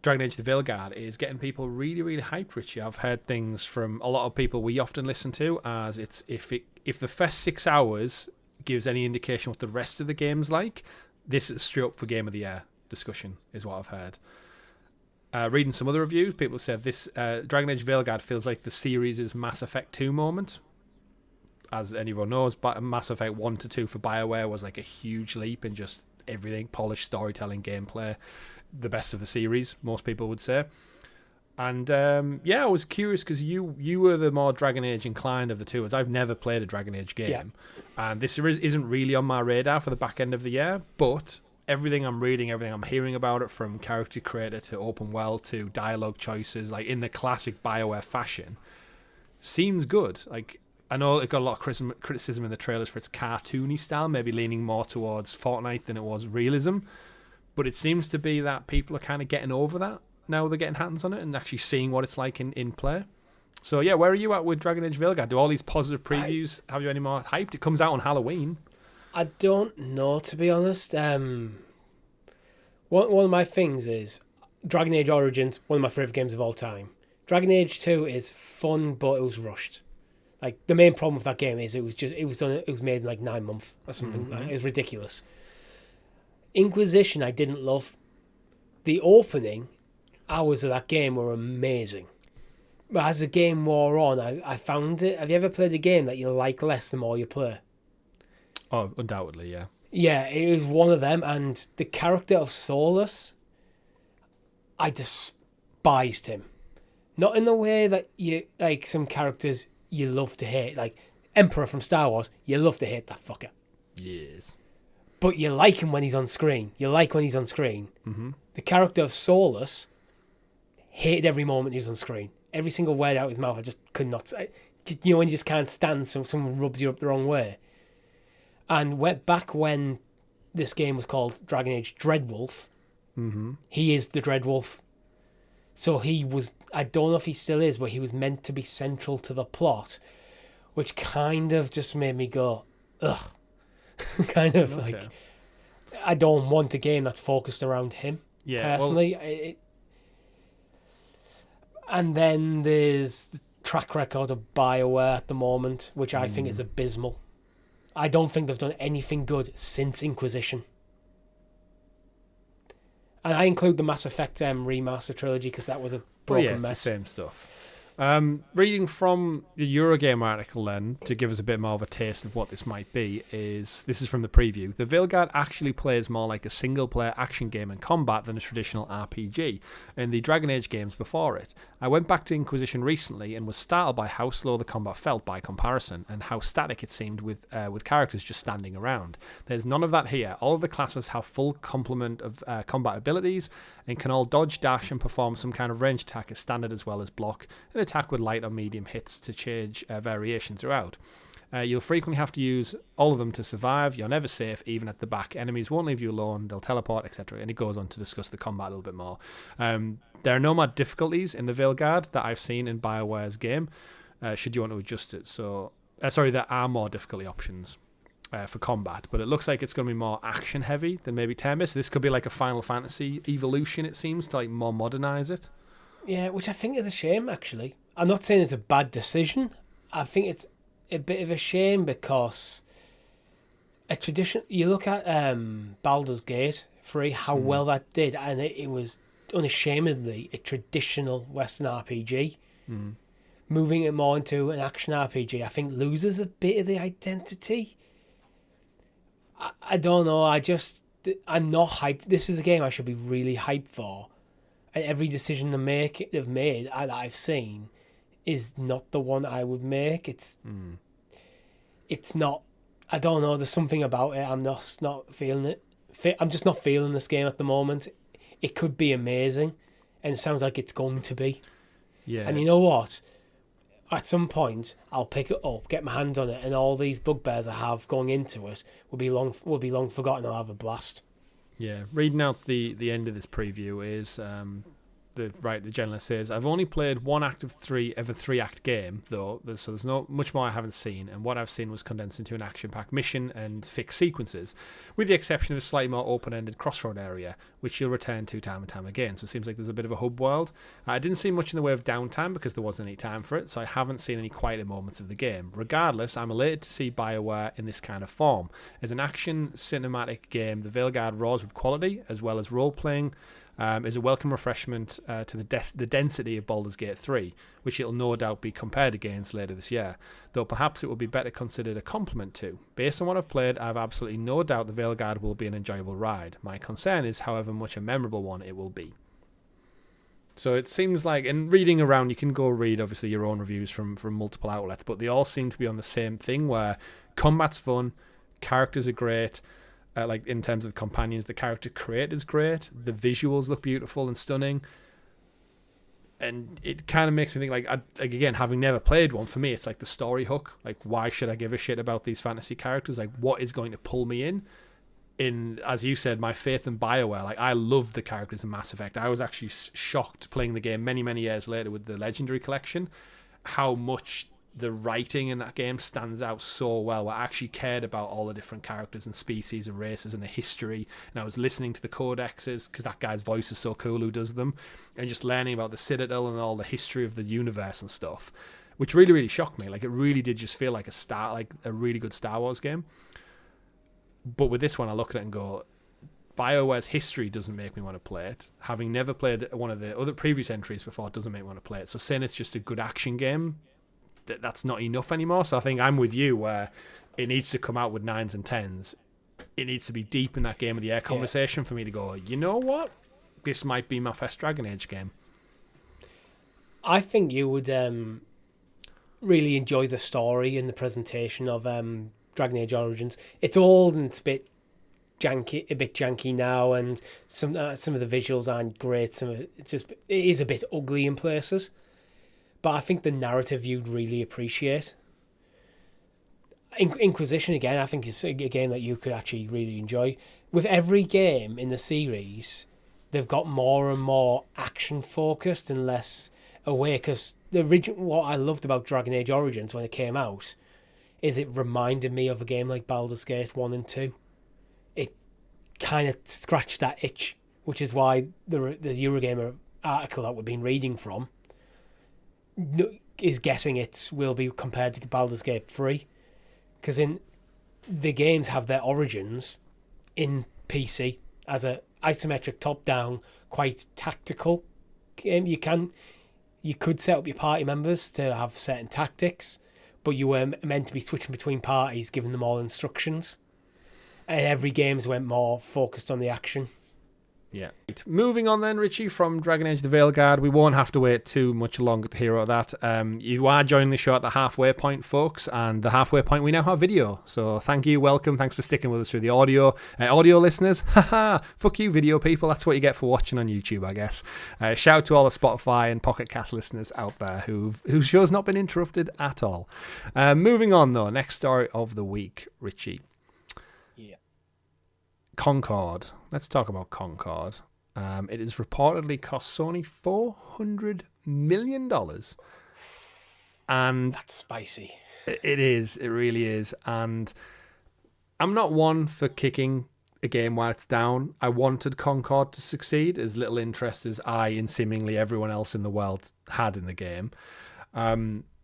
[SPEAKER 1] Dragon Age: The Veilguard is getting people really, really hyped, Richie. I've heard things from a lot of people we often listen to as if the first 6 hours gives any indication what the rest of the game's like, this is straight up for Game of the Year discussion, is what I've heard. Reading some other reviews, people said this Dragon Age: Veilguard feels like the series' Mass Effect 2 moment. As anyone knows, Mass Effect 1 to 2 for BioWare was like a huge leap in just everything, polished storytelling, gameplay, the best of the series, most people would say. And I was curious because you were the more Dragon Age inclined of the two, as I've never played a Dragon Age game. And this isn't really on my radar for the back end of the year, but everything I'm reading, everything I'm hearing about it, from character creator to open world to dialogue choices, like in the classic BioWare fashion, seems good. Like, I know it got a lot of criticism in the trailers for its cartoony style, maybe leaning more towards Fortnite than it was realism. But it seems to be that people are kind of getting over that now they're getting hands on it and actually seeing what it's like in play. So, yeah, where are you at with Dragon Age Veilguard? Do all these positive previews have you any more hyped? It comes out on Halloween.
[SPEAKER 2] I don't know, to be honest. One of my things is Dragon Age Origins, one of my favourite games of all time. Dragon Age 2 is fun, but it was rushed. Like, the main problem with that game is it was made in like 9 months or something. Like, it was ridiculous. Inquisition I didn't love. The opening hours of that game were amazing. But as the game wore on, I found it. Have you ever played a game that you like less the more you play?
[SPEAKER 1] Oh, undoubtedly, yeah.
[SPEAKER 2] Yeah, it was one of them. And the character of Solus, I despised him. Not in the way that you like some characters you love to hate. Like Emperor from Star Wars, you love to hate that fucker.
[SPEAKER 1] Yes.
[SPEAKER 2] But you like him when he's on screen. Mm-hmm. The character of Solus, hated every moment he was on screen. Every single word out of his mouth, I just could not. You know, when you just can't stand someone rubs you up the wrong way. And back when this game was called Dragon Age Dreadwolf, he is the Dreadwolf. So he was, I don't know if he still is, but he was meant to be central to the plot, which kind of just made me go, ugh. Kind of like, I don't want a game that's focused around him, personally. And then there's the track record of BioWare at the moment, which I think is abysmal. I don't think they've done anything good since Inquisition. And I include the Mass Effect Remastered Trilogy because that was a broken mess.
[SPEAKER 1] It's the same stuff. Reading from the Eurogamer article then, to give us a bit more of a taste of what this might be, this is from the preview. The Veilguard actually plays more like a single-player action game in combat than a traditional RPG in the Dragon Age games before it. I went back to Inquisition recently and was startled by how slow the combat felt by comparison and how static it seemed with characters just standing around. There's none of that here. All of the classes have full complement of combat abilities and can all dodge, dash and perform some kind of range attack as standard as well as block, and attack with light or medium hits to change variation throughout. You'll frequently have to use all of them to survive. You're never safe, even at the back. Enemies won't leave you alone, they'll teleport, etc. And it goes on to discuss the combat a little bit more. There are no more difficulties in the Veilguard that I've seen in BioWare's game, should you want to adjust it. So, there are more difficulty options for combat, but it looks like it's going to be more action heavy than maybe turn-based. This could be like a Final Fantasy evolution, it seems, to like more modernize it.
[SPEAKER 2] Yeah, which I think is a shame, actually. I'm not saying it's a bad decision. I think it's a bit of a shame because a tradition. You look at Baldur's Gate 3, how well that did, and it was unashamedly a traditional Western RPG. Moving it more into an action RPG, I think loses a bit of the identity. I don't know. I'm not hyped. This is a game I should be really hyped for. And every decision they've made that I've seen is not the one I would make. It's not. I don't know. There's something about it. I'm just not feeling it. I'm just not feeling this game at the moment. It could be amazing, and it sounds like it's going to be.
[SPEAKER 1] Yeah.
[SPEAKER 2] And you know what? At some point, I'll pick it up, get my hands on it, and all these bugbears I have going into it will be long forgotten. I'll have a blast.
[SPEAKER 1] Yeah, reading out the end of this preview is the journalist says, I've only played one act of a 3-act game, though, so there's not much more I haven't seen, and what I've seen was condensed into an action-packed mission and fixed sequences, with the exception of a slightly more open-ended crossroad area, which you'll return to time and time again. So it seems like there's a bit of a hub world. I didn't see much in the way of downtime because there wasn't any time for it, so I haven't seen any quieter moments of the game. Regardless, I'm elated to see BioWare in this kind of form. As an action cinematic game, the Veilguard roars with quality, as well as role-playing, is a welcome refreshment to the density of Baldur's Gate 3, which it'll no doubt be compared against later this year, though perhaps it will be better considered a complement to. Based on what I've played, I have absolutely no doubt the Veilguard will be an enjoyable ride. My concern is however much a memorable one it will be. So it seems like, in reading around, you can go read obviously your own reviews from multiple outlets, but they all seem to be on the same thing where combat's fun, characters are great, like in terms of the companions, the character creator's great, the visuals look beautiful and stunning, and it kind of makes me think like again, having never played one, for me it's like the story hook. Like, why should I give a shit about these fantasy characters? Like, what is going to pull me in, as you said, my faith in BioWare. Like, I love the characters in Mass Effect. I was actually shocked playing the game many years later with the Legendary Collection, how much the writing in that game stands out so well. I actually cared about all the different characters and species and races and the history, and I was listening to the codexes because that guy's voice is so cool who does them, and just learning about the Citadel and all the history of the universe and stuff, which really shocked me. Like, it really did just feel like a really good Star Wars game. But with this one, I look at it and go, BioWare's history doesn't make me want to play it. Having never played one of the other previous entries before, it doesn't make me want to play it. So saying it's just a good action game, that's not enough anymore. So I think I'm with you where it needs to come out with 9s and 10s. It needs to be deep in that game of the year conversation for me to go, you know what? This might be my first Dragon Age game.
[SPEAKER 2] I think you would really enjoy the story and the presentation of Dragon Age Origins. It's old and it's a bit janky now, and some of the visuals aren't great. It is a bit ugly in places. But I think the narrative you'd really appreciate. Inquisition, again, I think is a game that you could actually really enjoy. With every game in the series, they've got more and more action-focused and less away. Because what I loved about Dragon Age Origins when it came out is it reminded me of a game like Baldur's Gate 1 and 2. It kind of scratched that itch, which is why the Eurogamer article that we've been reading from is guessing it will be compared to Baldur's Gate 3, because in the games have their origins in PC as a isometric top-down, quite tactical game. You could set up your party members to have certain tactics, but you were meant to be switching between parties, giving them all instructions, and every game's went more focused on the action.
[SPEAKER 1] Yeah. Moving on then, Richie, from Dragon Age the Veilguard, we won't have to wait too much longer to hear about that. You are joining the show at the halfway point, folks, and the halfway point we now have video. So thank you, welcome, thanks for sticking with us through the audio. Audio listeners, haha, fuck you video people, that's what you get for watching on YouTube, I guess. Shout out to all the Spotify and Pocket Cast listeners out there whose show's not been interrupted at all. Moving on though, next story of the week, Richie. Concord. Let's talk about Concord. It has reportedly cost Sony $400 million. And
[SPEAKER 2] that's spicy.
[SPEAKER 1] It is. It really is. And I'm not one for kicking a game while it's down. I wanted Concord to succeed, as little interest as I and seemingly everyone else in the world had in the game.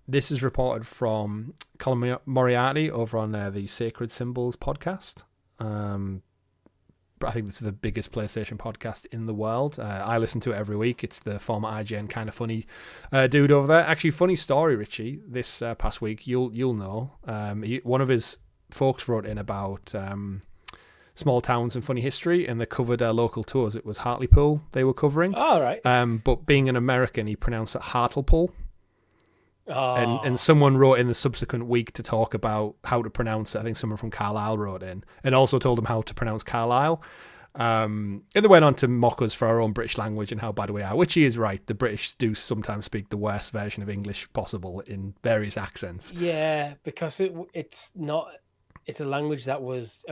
[SPEAKER 1] This is reported from Colin Moriarty over on the Sacred Symbols podcast. I think this is the biggest PlayStation podcast in the world. I listen to it every week. It's the former IGN kind of funny dude over there. Actually, funny story, Richie. This past week, you'll know. One of his folks wrote in about small towns and funny history, and they covered local tours. It was Hartlepool they were covering.
[SPEAKER 2] Oh, right.
[SPEAKER 1] But being an American, he pronounced it Hartlepool.
[SPEAKER 2] Oh.
[SPEAKER 1] And someone wrote in the subsequent week to talk about how to pronounce it. I think someone from Carlisle wrote in and also told him how to pronounce Carlisle. And they went on to mock us for our own British language and how bad we are, which he is right. The British do sometimes speak the worst version of English possible in various accents.
[SPEAKER 2] Yeah, because it's not. It's a language that has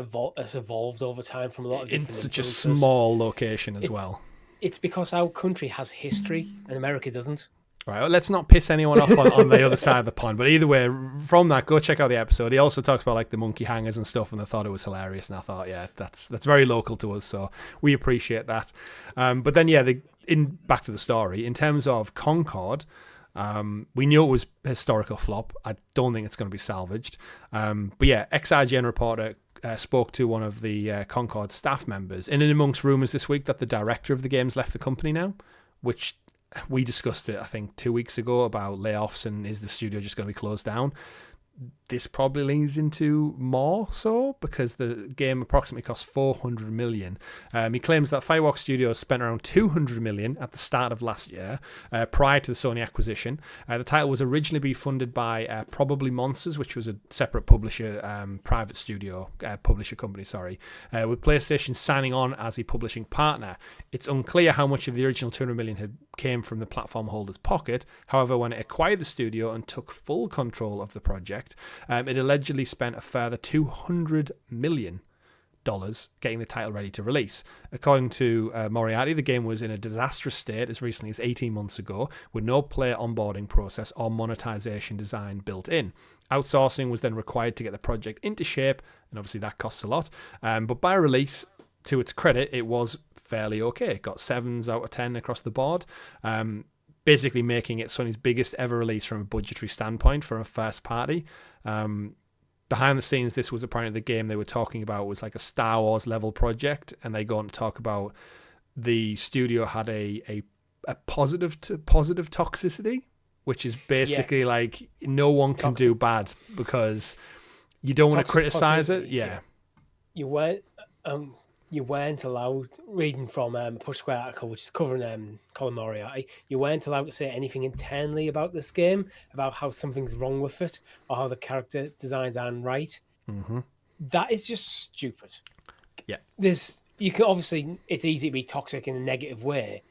[SPEAKER 2] evolved over time from a lot of different
[SPEAKER 1] in such a
[SPEAKER 2] influences.
[SPEAKER 1] small location as well.
[SPEAKER 2] It's because our country has history and America doesn't.
[SPEAKER 1] Right, well, let's not piss anyone off on the other side of the pond. But either way, from that, go check out the episode. He also talks about like the monkey hangers and stuff, and I thought it was hilarious. And I thought, yeah, that's very local to us, so we appreciate that. But then, yeah, back to the story. In terms of Concord, we knew it was a historical flop. I don't think it's going to be salvaged. But yeah, ex-IGN reporter spoke to one of the Concord staff members, in and amongst rumours this week that the director of the game's left the company now, which we discussed it, I think, 2 weeks ago about layoffs and is the studio just going to be closed down. This probably leans into more so because the game approximately cost $400 million. He claims that Firewalk Studios spent around $200 million at the start of last year, prior to the Sony acquisition. The title was originally be funded by Probably Monsters, which was a separate publisher, private studio, publisher company, with PlayStation signing on as a publishing partner. It's unclear how much of the original $200 million came from the platform holder's pocket. However, when it acquired the studio and took full control of the project, it allegedly spent a further $200 million getting the title ready to release. According to Moriarty, the game was in a disastrous state as recently as 18 months ago, with no player onboarding process or monetization design built in. Outsourcing was then required to get the project into shape, and obviously that costs a lot. But by release, to its credit, it was fairly okay. It got 7s out of 10 across the board, basically making it Sony's biggest ever release from a budgetary standpoint for a first party. Behind the scenes, this was apparently the game they were talking about was like a Star Wars level project, and they go on to talk about the studio had a positive toxicity, which is basically like no one can do bad because you don't want to criticize it. Yeah.
[SPEAKER 2] You weren't allowed, reading from a Push Square article, which is covering Colin Moriarty, you weren't allowed to say anything internally about this game, about how something's wrong with it, or how the character designs aren't right.
[SPEAKER 1] Mm-hmm.
[SPEAKER 2] That is just stupid.
[SPEAKER 1] Yeah.
[SPEAKER 2] You can obviously, it's easy to be toxic in a negative way,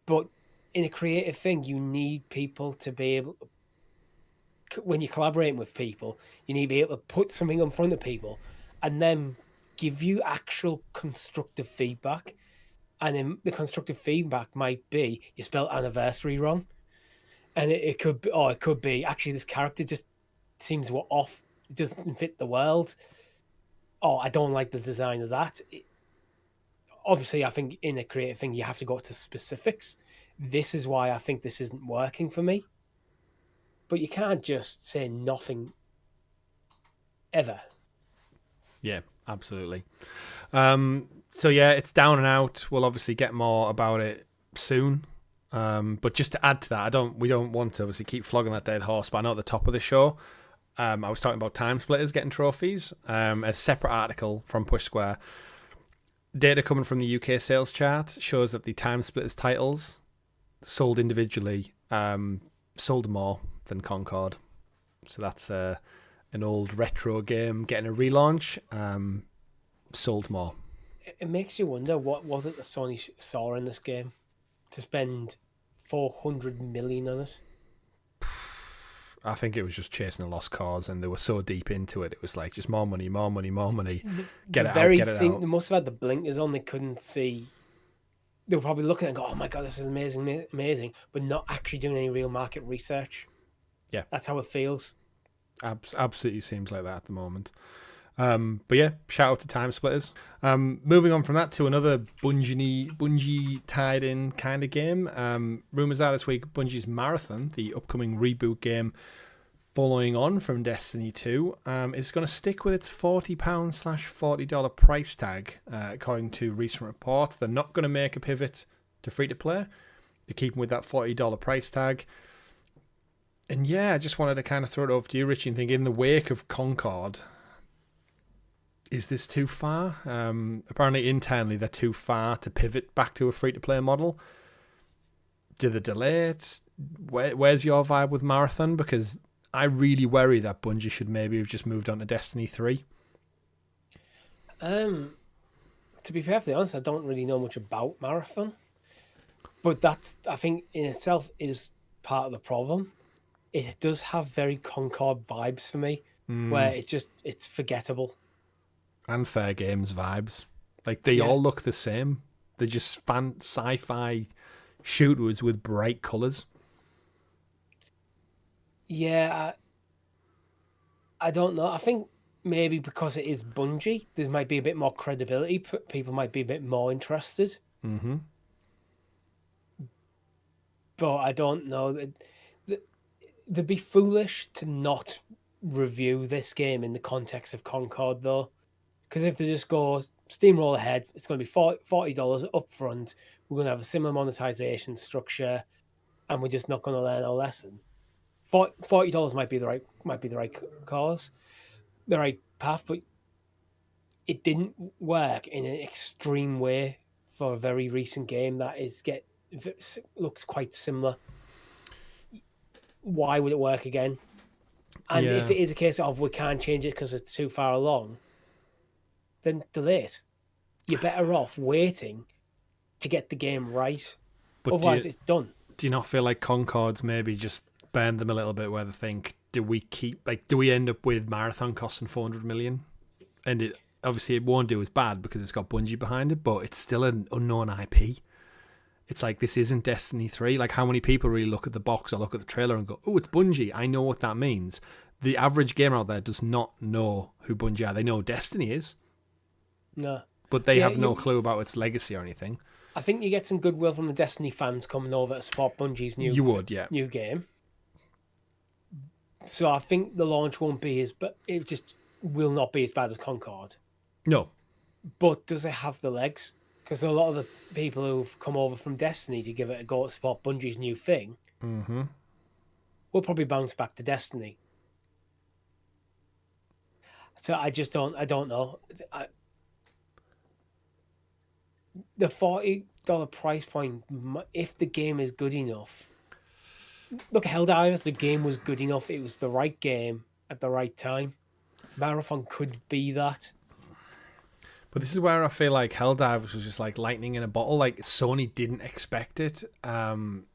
[SPEAKER 2] but in a creative thing, you need people to be able, when you're collaborating with people, you need to be able to put something in front of people and then give you actual constructive feedback. And then the constructive feedback might be you spelled anniversary wrong, and it could be actually this character just seems off, it doesn't fit the world, I don't like the design of that. Obviously, I think in a creative thing you have to go to specifics. This is why I think this isn't working for me, but you can't just say nothing ever.
[SPEAKER 1] Yeah, absolutely. So yeah, it's down and out. We'll obviously get more about it soon. But just to add to that, we don't want to obviously keep flogging that dead horse, but I know at the top of the show, I was talking about Time Splitters getting trophies. A separate article from Push Square. Data coming from the UK sales chart shows that the Time Splitters titles sold individually sold more than Concord. So that's an old retro game getting a relaunch, sold more.
[SPEAKER 2] It makes you wonder, what was it that Sony saw in this game to spend $400 million on it?
[SPEAKER 1] I think it was just chasing a lost cause, and they were so deep into it. It was like just more money, more money, more money. Get it out.
[SPEAKER 2] They must have had the blinkers on. They couldn't see. They were probably looking and go, "Oh my god, this is amazing, amazing," but not actually doing any real market research.
[SPEAKER 1] Yeah,
[SPEAKER 2] that's how it feels.
[SPEAKER 1] Absolutely seems like that at the moment. But yeah, shout out to Time Splitters. Moving on from that to another Bungie tied in kind of game. Rumours are this week Bungie's Marathon, the upcoming reboot game following on from Destiny 2, is going to stick with its £40/$40 price tag, according to recent reports. They're not going to make a pivot to free-to-play. They're keeping with that $40 price tag. And yeah, I just wanted to kind of throw it over to you, Richie, and think in the wake of Concord, is this too far? Apparently internally they're too far to pivot back to a free-to-play model. Do they delay it? Where's your vibe with Marathon? Because I really worry that Bungie should maybe have just moved on to Destiny 3.
[SPEAKER 2] To To be perfectly honest, I don't really know much about Marathon, but that, I think, in itself is part of the problem. It does have very Concord vibes for me, where it's forgettable.
[SPEAKER 1] And Fair Games vibes. Like, they all look the same. They're just sci-fi shooters with bright colours.
[SPEAKER 2] Yeah, I don't know. I think maybe because it is Bungie, there might be a bit more credibility. People might be a bit more interested.
[SPEAKER 1] Mm-hmm.
[SPEAKER 2] But I don't know. They'd be foolish to not review this game in the context of Concord, though. Because if they just go steamroll ahead, it's going to be $40 up front. We're going to have a similar monetization structure, and we're just not going to learn our lesson. $40 might be the right cause, the right path, but it didn't work in an extreme way for a very recent game that looks quite similar. Why would it work again? And if it is a case of we can't change it because it's too far along, then delay it. You're better off waiting to get the game right. But otherwise, it's done.
[SPEAKER 1] Do you not feel like Concord's maybe just burned them a little bit, where they think, do we end up with Marathon costing 400 million? And it obviously it won't do as bad because it's got Bungie behind it, but it's still an unknown IP. It's like, this isn't Destiny 3. Like, how many people really look at the box or look at the trailer and go, oh, it's Bungie, I know what that means. The average gamer out there does not know who Bungie are. They know Destiny is.
[SPEAKER 2] No.
[SPEAKER 1] But they have no clue about its legacy or anything.
[SPEAKER 2] I think you get some goodwill from the Destiny fans coming over to support Bungie's new game. So I think the launch won't be but it just will not be as bad as Concord.
[SPEAKER 1] No.
[SPEAKER 2] But does it have the legs? Because a lot of the people who've come over from Destiny to give it a go to support Bungie's new thing will probably bounce back to Destiny. So I don't know. The $40 price point, if the game is good enough. Look, Helldivers, the game was good enough. It was the right game at the right time. Marathon could be that.
[SPEAKER 1] But this is where I feel like Helldivers was just like lightning in a bottle. Like, Sony didn't expect it. And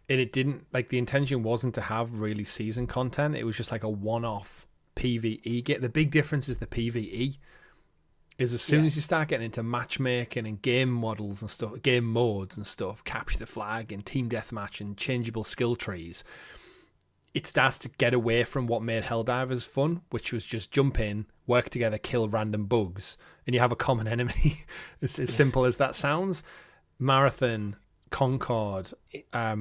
[SPEAKER 1] it didn't, like, the intention wasn't to have really season content. It was just like a one-off PvE game. The big difference is the PvE. Is as soon as you start getting into matchmaking and game models and stuff, game modes and stuff, capture the flag and team deathmatch and changeable skill trees, it starts to get away from what made Helldivers fun, which was just jump in, work together, kill random bugs, and you have a common enemy. It's as simple as that sounds. Marathon, Concord,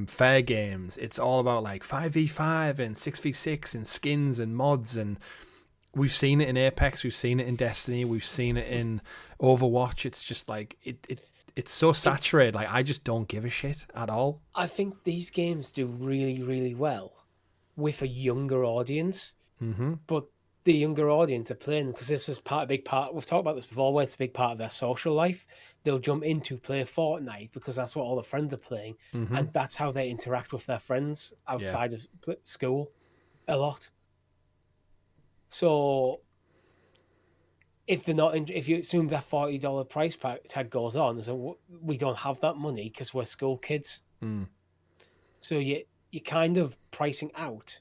[SPEAKER 1] Fair Games, it's all about like 5v5 and 6v6 and skins and mods, and we've seen it in Apex, we've seen it in Destiny, we've seen it in Overwatch. It's just like it's so saturated. Like, I just don't give a shit at all.
[SPEAKER 2] I think these games do really, really well with a younger audience, but the younger audience are playing because this is a big part. We've talked about this before, where it's a big part of their social life. They'll jump into play Fortnite because that's what all the friends are playing, and that's how they interact with their friends outside of school a lot. So if they're not, if you assume that $40 price tag goes on, so we don't have that money because we're school kids. So you're kind of pricing out.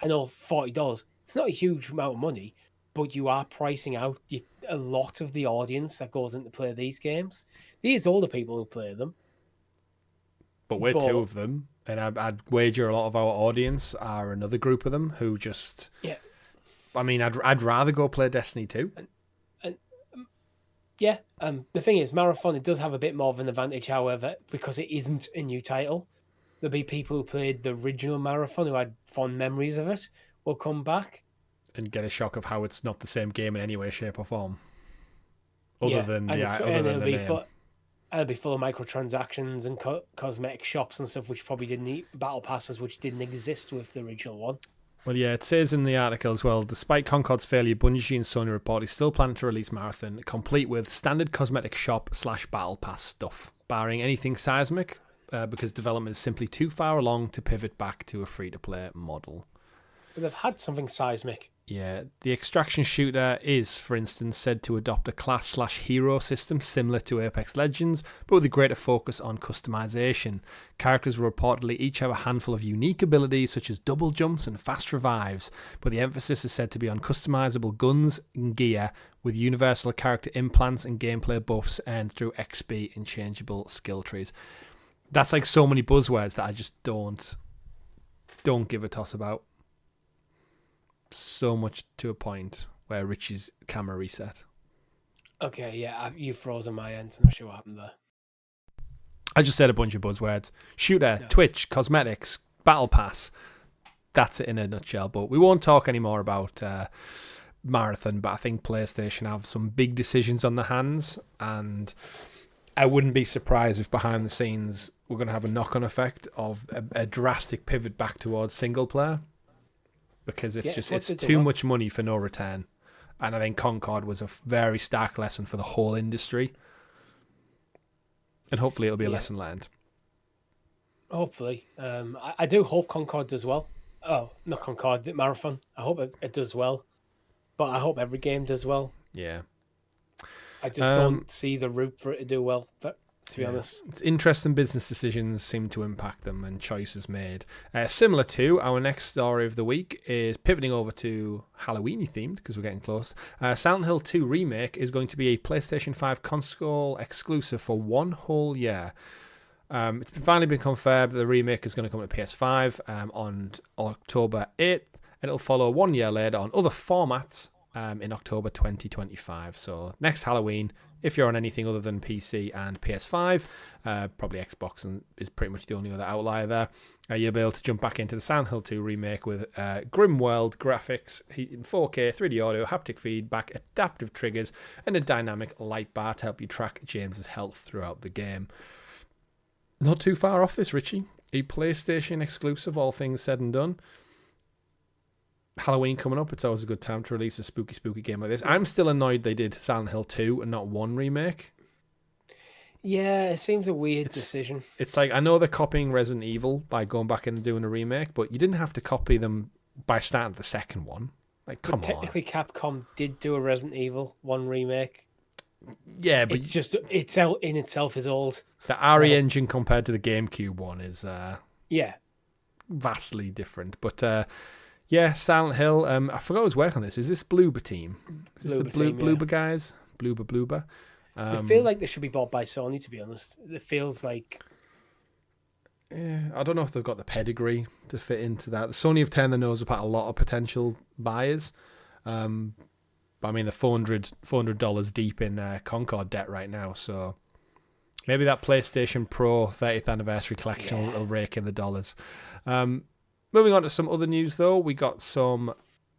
[SPEAKER 2] I know $40, it's not a huge amount of money, but you are pricing out a lot of the audience that goes in to play these games. These older people who play them.
[SPEAKER 1] But we're two of them, and I'd wager a lot of our audience are another group of them who just...
[SPEAKER 2] Yeah.
[SPEAKER 1] I mean, I'd rather go play Destiny 2.
[SPEAKER 2] The thing is, Marathon, it does have a bit more of an advantage, however, because it isn't a new title. There'll be people who played the original Marathon who had fond memories of it will come back
[SPEAKER 1] and get a shock of how it's not the same game in any way, shape, or form.
[SPEAKER 2] It'll be full of microtransactions and cosmetic shops and stuff, which probably didn't need battle passes, which didn't exist with the original one.
[SPEAKER 1] Well, yeah, it says in the article as well, despite Concord's failure, Bungie and Sony report is still planning to release Marathon, complete with standard cosmetic shop/battle pass stuff, barring anything seismic, because development is simply too far along to pivot back to a free-to-play model.
[SPEAKER 2] But they've had something seismic.
[SPEAKER 1] Yeah, the extraction shooter is, for instance, said to adopt a class/hero system similar to Apex Legends, but with a greater focus on customization. Characters will reportedly each have a handful of unique abilities such as double jumps and fast revives, but the emphasis is said to be on customizable guns and gear with universal character implants and gameplay buffs earned through XP and changeable skill trees. That's like so many buzzwords that I just don't give a toss about. So much to a point where Richie's camera reset.
[SPEAKER 2] Okay, yeah, you froze on my end. I'm not sure what happened there.
[SPEAKER 1] I just said a bunch of buzzwords. Shooter,
[SPEAKER 2] No.
[SPEAKER 1] Twitch, cosmetics, battle pass. That's it in a nutshell. But we won't talk anymore about Marathon, but I think PlayStation have some big decisions on their hands, and I wouldn't be surprised if behind the scenes we're going to have a knock-on effect of a drastic pivot back towards single player. Because it's too much money for no return. And I think Concord was a very stark lesson for the whole industry. And hopefully it'll be a lesson learned.
[SPEAKER 2] Hopefully. I do hope Concord does well. Oh, not Concord, the Marathon. I hope it does well. But I hope every game does well.
[SPEAKER 1] Yeah.
[SPEAKER 2] I just don't see the route for it to do well, but to be honest.
[SPEAKER 1] It's interesting business decisions seem to impact them and choices made. Similar to our next story of the week is pivoting over to Halloween-y themed, because we're getting close. Silent Hill 2 Remake is going to be a PlayStation 5 console exclusive for 1 whole year. It's finally been confirmed that the remake is going to come to PS5 on October 8th, and it'll follow 1 year later on other formats in October 2025. So next Halloween, if you're on anything other than PC and PS5, probably Xbox and is pretty much the only other outlier there, you'll be able to jump back into the Silent Hill 2 remake with grim world graphics in 4K, 3D audio, haptic feedback, adaptive triggers, and a dynamic light bar to help you track James's health throughout the game. Not too far off this, Richie. A PlayStation exclusive, all things said and done. Halloween coming up, it's always a good time to release a spooky game like this. I'm still annoyed they did Silent Hill 2 and not 1 remake.
[SPEAKER 2] Yeah, it seems a weird decision.
[SPEAKER 1] It's like, I know they're copying Resident Evil by going back and doing a remake, but you didn't have to copy them by starting the second one. Like, come on.
[SPEAKER 2] Technically, Capcom did do a Resident Evil 1 remake.
[SPEAKER 1] Yeah, but
[SPEAKER 2] it's just, in itself is old.
[SPEAKER 1] The RE engine compared to the GameCube one is vastly different. But yeah, Silent Hill. I forgot who was working on this. Is this Bloober team? Is this Bloober guys? Bloober.
[SPEAKER 2] I feel like they should be bought by Sony, to be honest. It feels like...
[SPEAKER 1] Yeah, I don't know if they've got the pedigree to fit into that. Sony have turned their nose up at a lot of potential buyers. But I mean, they're $400 deep in Concord debt right now, so maybe that PlayStation Pro 30th anniversary collection will rake in the dollars. Moving on to some other news, though, we got some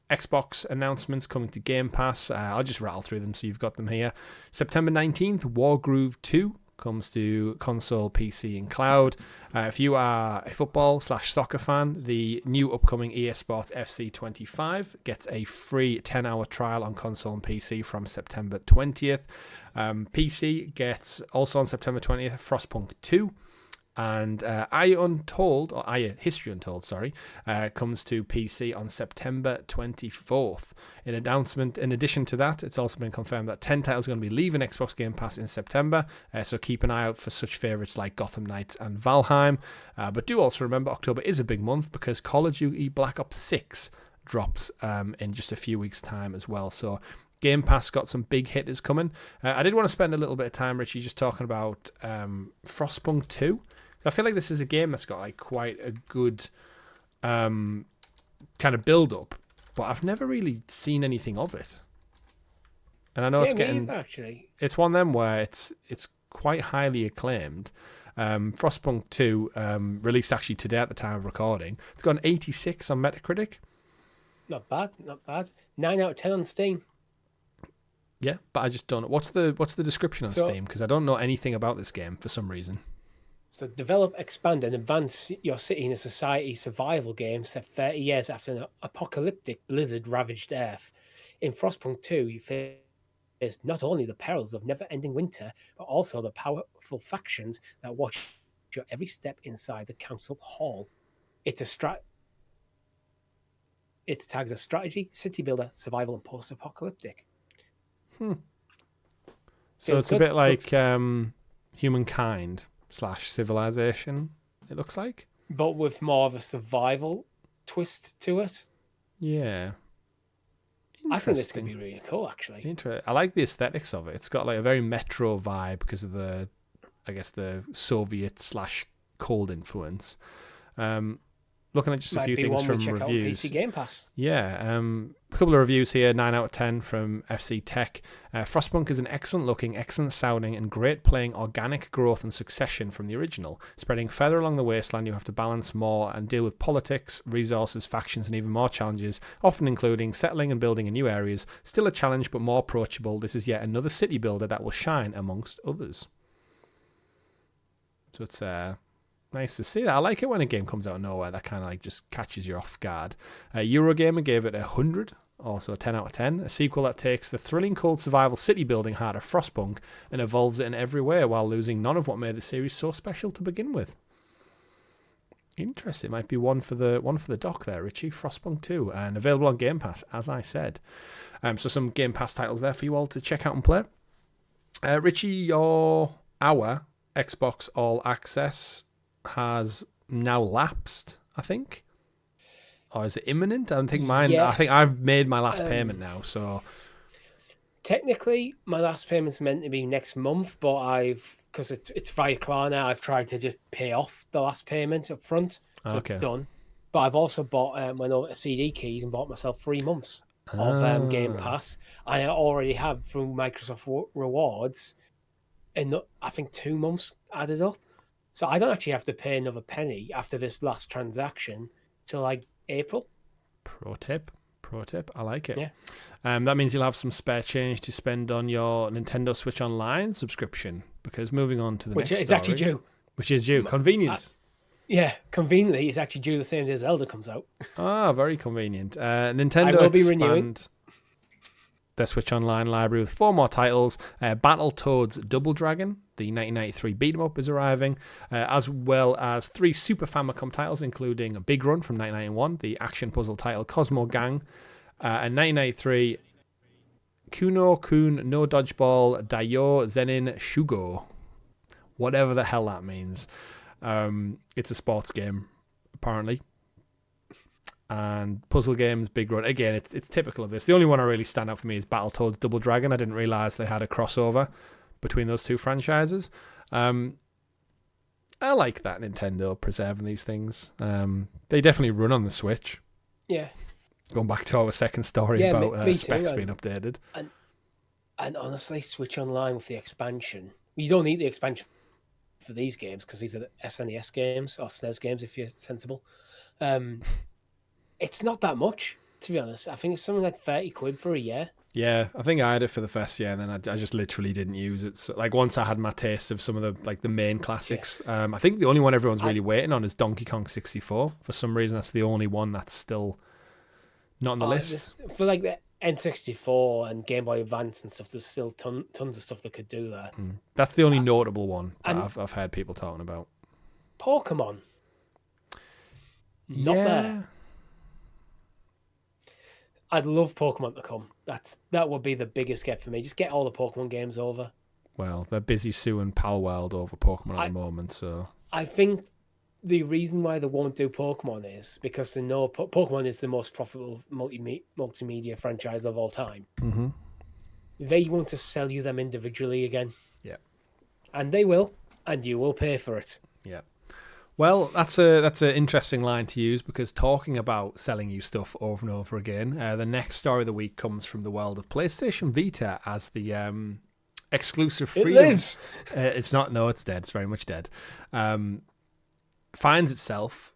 [SPEAKER 1] Xbox announcements coming to Game Pass. I'll just rattle through them so you've got them here. September 19th, Wargroove 2 comes to console, PC, and cloud. If you are a football/soccer fan, the new upcoming EA Sports FC 25 gets a free 10-hour trial on console and PC from September 20th. PC gets, also on September 20th, Frostpunk 2. And History Untold, comes to PC on September 24th. In addition to that, it's also been confirmed that 10 titles are going to be leaving Xbox Game Pass in September, so keep an eye out for such favourites like Gotham Knights and Valheim. But do also remember October is a big month because Call of Duty Black Ops 6 drops in just a few weeks' time as well. So Game Pass got some big hitters coming. I did want to spend a little bit of time, Richie, just talking about Frostpunk 2. I feel like this is a game that's got like quite a good kind of build-up, but I've never really seen anything of it. And I know it's getting...
[SPEAKER 2] actually.
[SPEAKER 1] It's one of them where it's quite highly acclaimed. Frostpunk 2 released actually today at the time of recording. It's got an 86 on Metacritic.
[SPEAKER 2] Not bad. 9 out of 10 on Steam.
[SPEAKER 1] Yeah, but I just don't know. What's the description on Steam? Because I don't know anything about this game for some reason.
[SPEAKER 2] So develop, expand, and advance your city in a society survival game set 30 years after an apocalyptic blizzard ravaged Earth. In Frostpunk 2, you face not only the perils of never-ending winter, but also the powerful factions that watch your every step inside the council hall. It's a Its tags are strategy, city builder, survival, and post-apocalyptic.
[SPEAKER 1] So
[SPEAKER 2] Feels
[SPEAKER 1] it's a
[SPEAKER 2] good.
[SPEAKER 1] bit like Humankind / Civilization, it looks like.
[SPEAKER 2] But with more of a survival twist to it.
[SPEAKER 1] Yeah.
[SPEAKER 2] I think this could be really cool, actually.
[SPEAKER 1] I like the aesthetics of it. It's got like a very Metro vibe because of the Soviet / cold influence. Looking at just a few things from reviews.
[SPEAKER 2] PC Game Pass.
[SPEAKER 1] Yeah, a couple of reviews here. 9 out of 10 from FC Tech. Frostpunk is an excellent looking, excellent sounding, and great playing organic growth and succession from the original. Spreading further along the wasteland, you have to balance more and deal with politics, resources, factions, and even more challenges, often including settling and building in new areas. Still a challenge, but more approachable. This is yet another city builder that will shine amongst others. So it's nice to see that. I like it when a game comes out of nowhere that kind of like just catches you off guard. Eurogamer gave it 100, also a 10 out of 10. A sequel that takes the thrilling cold survival city building heart of Frostpunk and evolves it in every way while losing none of what made the series so special to begin with. Interesting. It might be one for the dock there, Richie. Frostpunk 2, and available on Game Pass, as I said. So some Game Pass titles there for you all to check out and play. Richie, our Xbox All Access has now lapsed, I think. Or is it imminent? I don't think mine. Yes. I think I've made my last payment now. So
[SPEAKER 2] technically, my last payment's meant to be next month, but because it's via Klarna, I've tried to just pay off the last payment up front, so it's done. But I've also went over to CD Keys and bought myself 3 months of Game Pass. I already have through Microsoft Rewards, and I think 2 months added up. So I don't actually have to pay another penny after this last transaction till like April.
[SPEAKER 1] Pro tip. I like it.
[SPEAKER 2] Yeah.
[SPEAKER 1] That means you'll have some spare change to spend on your Nintendo Switch Online subscription, because moving on to the next story.
[SPEAKER 2] Which is actually due.
[SPEAKER 1] Which is due. Convenience.
[SPEAKER 2] Yeah, conveniently, it's actually due the same day as Zelda comes out.
[SPEAKER 1] Very convenient. Nintendo will be renewing their Switch Online library with 4 more titles. Battletoads Double Dragon, the 1993 beat-em-up, is arriving, as well as 3 Super Famicom titles, including a Big Run from 1991, the action puzzle title Cosmo Gang, and 1993 Kuno-kun no Dodgeball Dayo Zenin Shugo. Whatever the hell that means. It's a sports game, apparently. And puzzle games, Big Run. Again, it's typical of this. The only one I really stand out for me is Battletoads Double Dragon. I didn't realise they had a crossover between those 2 franchises. I like that Nintendo preserving these things. They definitely run on the Switch.
[SPEAKER 2] Yeah.
[SPEAKER 1] Going back to our second story about specs being updated.
[SPEAKER 2] And honestly, Switch Online with the expansion. You don't need the expansion for these games because these are the SNES games or SNES games if you're sensible. It's not that much, to be honest. I think it's something like 30 quid for a year.
[SPEAKER 1] Yeah, I think I had it for the first year, and then I just literally didn't use it. So, like, once I had my taste of some of the main classics, I think the only one everyone's really waiting on is Donkey Kong 64. For some reason, that's the only one that's still not on the list.
[SPEAKER 2] For like the N64 and Game Boy Advance and stuff, there's still tons of stuff that could do there.
[SPEAKER 1] That's the only notable one that I've heard people talking about.
[SPEAKER 2] Pokemon. Not there. I'd love Pokemon to come. That would be the biggest get for me. Just get all the Pokemon games over.
[SPEAKER 1] Well, they're busy suing Palworld over Pokemon at the moment, so
[SPEAKER 2] I think the reason why they won't do Pokemon is because they know Pokemon is the most profitable multimedia franchise of all time.
[SPEAKER 1] Mm-hmm.
[SPEAKER 2] They want to sell you them individually again.
[SPEAKER 1] Yeah.
[SPEAKER 2] And they will, and you will pay for it.
[SPEAKER 1] Yeah. Well, that's an interesting line to use, because talking about selling you stuff over and over again, the next story of the week comes from the world of PlayStation Vita as the exclusive freedom.
[SPEAKER 2] It lives.
[SPEAKER 1] It's not. No, it's dead. It's very much dead. Finds itself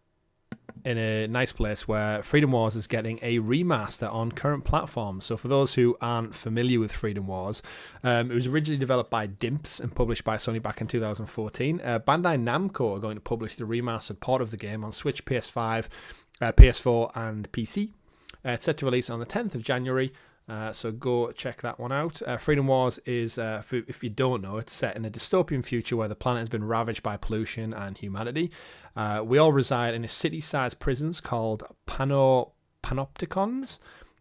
[SPEAKER 1] in a nice place where Freedom Wars is getting a remaster on current platforms. So for those who aren't familiar with Freedom Wars, it was originally developed by Dimps and published by Sony back in 2014. Bandai Namco are going to publish the remastered port of the game on Switch, PS5, PS4 and PC. It's set to release on the 10th of January. So go check that one out. Freedom Wars is, if you don't know, it's set in a dystopian future where the planet has been ravaged by pollution and humanity. We all reside in a city-sized prisons called panopticons.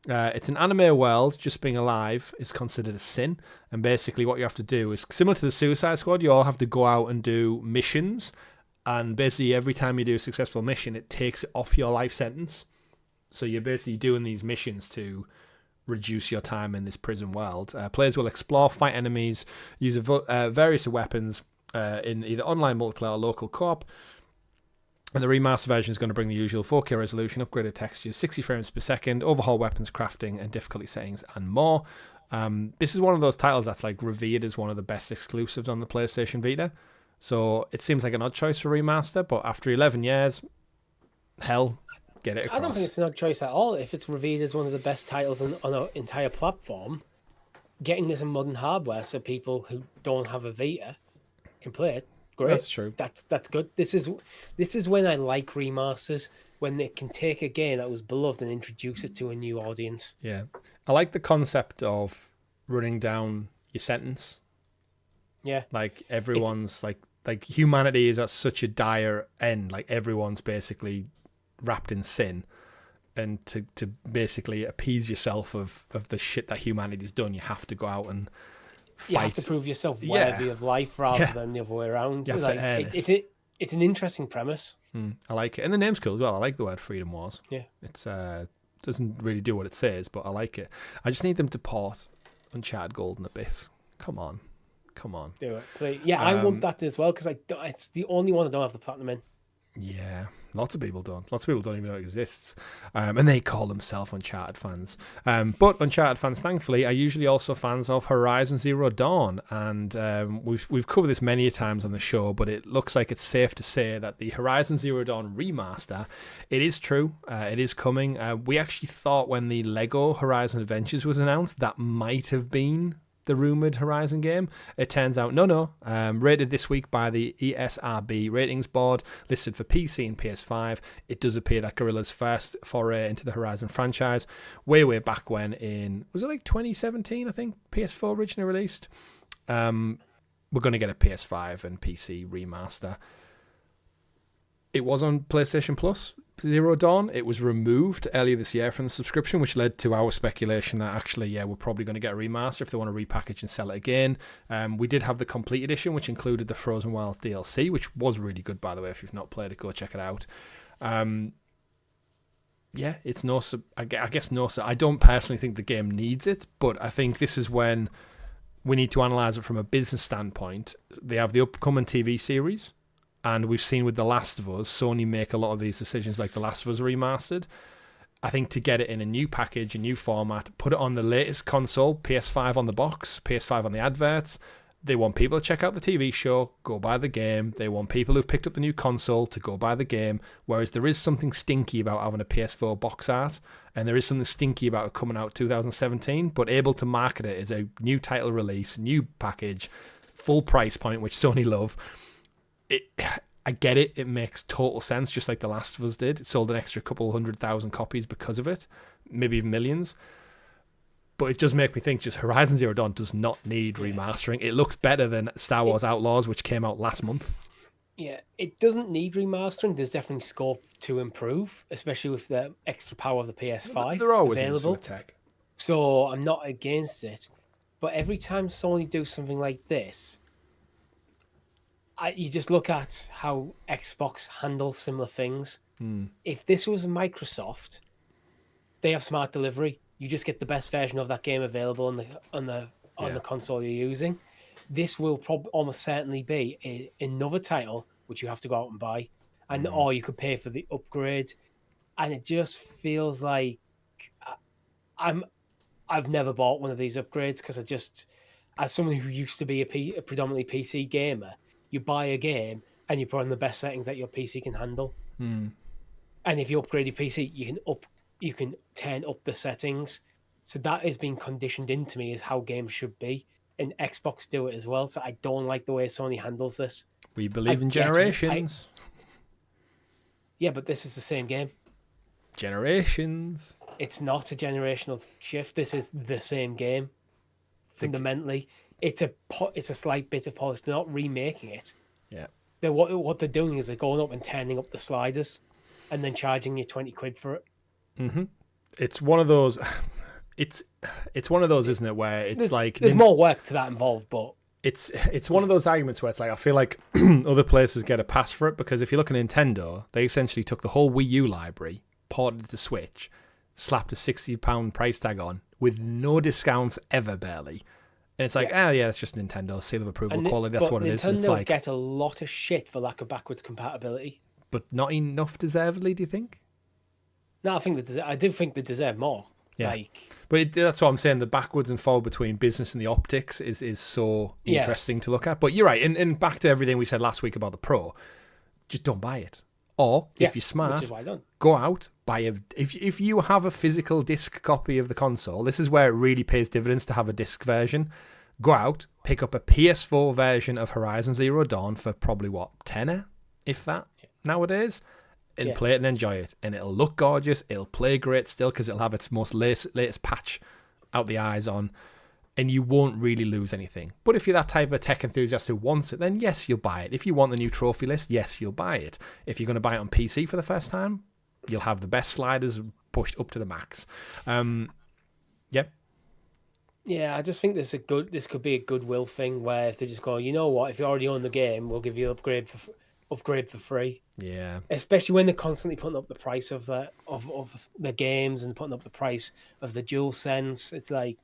[SPEAKER 1] It's an anime world. Just being alive is considered a sin. And basically what you have to do is, similar to the Suicide Squad, you all have to go out and do missions. And basically every time you do a successful mission, it takes it off your life sentence. So you're basically doing these missions to reduce your time in this prison world. Players will explore, fight enemies, use various weapons in either online multiplayer or local co-op. And the remaster version is going to bring the usual 4K resolution, upgraded textures, 60 frames per second, overhaul weapons crafting and difficulty settings, and more. This is one of those titles that's like revered as one of the best exclusives on the PlayStation Vita. So it seems like an odd choice for remaster, but after 11 years, hell, get it across.
[SPEAKER 2] I don't think it's an odd choice at all. If it's revered as one of the best titles on an entire platform, getting this in modern hardware so people who don't have a Vita can play it. Great.
[SPEAKER 1] That's true.
[SPEAKER 2] That's good. This is when I like remasters, when they can take a game that was beloved and introduce it to a new audience.
[SPEAKER 1] Yeah, I like the concept of running down your sentence.
[SPEAKER 2] Yeah,
[SPEAKER 1] like everyone's like humanity is at such a dire end. Like everyone's basically wrapped in sin, and to basically appease yourself of the shit that humanity's done, you have to go out and fight.
[SPEAKER 2] You have to prove yourself worthy of life rather than the other way around.
[SPEAKER 1] You have to earn it.
[SPEAKER 2] It's an interesting premise.
[SPEAKER 1] I like it, and the name's cool as well. I like the word Freedom Wars.
[SPEAKER 2] Yeah,
[SPEAKER 1] it's doesn't really do what it says, but I like it. I just need them to port Uncharted Golden Abyss. Come on.
[SPEAKER 2] Do it, please. Yeah, I want that as well because it's the only one I don't have the platinum in.
[SPEAKER 1] Yeah, lots of people don't. Lots of people don't even know it exists. And they call themselves Uncharted fans. But Uncharted fans, thankfully, are usually also fans of Horizon Zero Dawn. And we've covered this many times on the show, but it looks like it's safe to say that the Horizon Zero Dawn remaster, it is true. It is coming. We actually thought when the Lego Horizon Adventures was announced, that might have been the rumored Horizon game. It turns out no. Rated this week by the ESRB ratings board, listed for PC and PS5. It does appear that Guerrilla's first foray into the Horizon franchise, way back when was it like 2017, I think, PS4 originally released. We're going to get a PS5 and PC remaster. It was on PlayStation Plus, Zero Dawn. It was removed earlier this year from the subscription, which led to our speculation that actually, we're probably going to get a remaster if they want to repackage and sell it again. We did have the complete edition, which included the Frozen Wilds DLC, which was really good, by the way. If you've not played it, go check it out. It's no. I guess no. I don't personally think the game needs it, but I think this is when we need to analyze it from a business standpoint. They have the upcoming TV series. And we've seen with The Last of Us, Sony make a lot of these decisions like The Last of Us Remastered. I think to get it in a new package, a new format, put it on the latest console, PS5 on the box, PS5 on the adverts. They want people to check out the TV show, go buy the game. They want people who've picked up the new console to go buy the game. Whereas there is something stinky about having a PS4 box art, and there is something stinky about it coming out 2017, but able to market it as a new title release, new package, full price point, which Sony love. I get it. It makes total sense, just like The Last of Us did. It sold an extra couple 100,000 copies because of it, maybe even millions. But it does make me think just Horizon Zero Dawn does not need remastering. It looks better than Star Wars Outlaws, which came out last month.
[SPEAKER 2] Yeah, it doesn't need remastering. There's definitely scope to improve, especially with the extra power of the PS5
[SPEAKER 1] They're always
[SPEAKER 2] available.
[SPEAKER 1] With tech.
[SPEAKER 2] So I'm not against it. But every time Sony do something like this, you just look at how Xbox handles similar things. If this was Microsoft, they have smart delivery. You just get the best version of that game available on the console you're using. This will almost certainly be another title which you have to go out and buy, or you could pay for the upgrade. And it just feels like I've never bought one of these upgrades because as someone who used to be a predominantly PC gamer, you buy a game and you put on the best settings that your PC can handle. And if you upgrade your PC, you can turn up the settings. So that has been conditioned into me as how games should be. And Xbox do it as well. So I don't like the way Sony handles this.
[SPEAKER 1] We believe in generations.
[SPEAKER 2] Yeah, but this is the same game.
[SPEAKER 1] Generations.
[SPEAKER 2] It's not a generational shift. This is the same game. Fundamentally, it's a slight bit of polish. They're not remaking it.
[SPEAKER 1] Yeah.
[SPEAKER 2] What they're doing is they're going up and turning up the sliders, and then charging you £20 for it.
[SPEAKER 1] it's one of those. It's one of those, isn't it? Where it's
[SPEAKER 2] there's more work to that involved, but
[SPEAKER 1] it's one of those arguments where it's like I feel like other places get a pass for it because if you look at Nintendo, they essentially took the whole Wii U library, ported it to Switch, slapped a £60 price tag on with no discounts ever, barely. And it's like, yeah, it's just Nintendo, seal of approval, quality, that's what it is. And it's
[SPEAKER 2] Nintendo
[SPEAKER 1] like,
[SPEAKER 2] get a lot of shit for lack of backwards compatibility.
[SPEAKER 1] But not enough deservedly, do you think?
[SPEAKER 2] No, I do think they deserve more.
[SPEAKER 1] Yeah. But that's what I'm saying, the backwards and forward between business and the optics is so interesting to look at. But you're right, and back to everything we said last week about the Pro, just don't buy it. Or, if you're smart,
[SPEAKER 2] which is why I don't.
[SPEAKER 1] Go out, buy if you have a physical disc copy of the console, this is where it really pays dividends to have a disc version. Go out, pick up a PS4 version of Horizon Zero Dawn for probably, tenner, if that, nowadays, and play it and enjoy it. And it'll look gorgeous, it'll play great still, because it'll have its most latest patch out the eyes on, and you won't really lose anything. But if you're that type of tech enthusiast who wants it, then yes, you'll buy it. If you want the new trophy list, yes, you'll buy it. If you're going to buy it on PC for the first time, you'll have the best sliders pushed up to the max. Yep.
[SPEAKER 2] Yeah, I just think this could be a goodwill thing where if they just go, you know what, if you already own the game, we'll give you upgrade for free.
[SPEAKER 1] Yeah.
[SPEAKER 2] Especially when they're constantly putting up the price of the games and putting up the price of the DualSense. It's like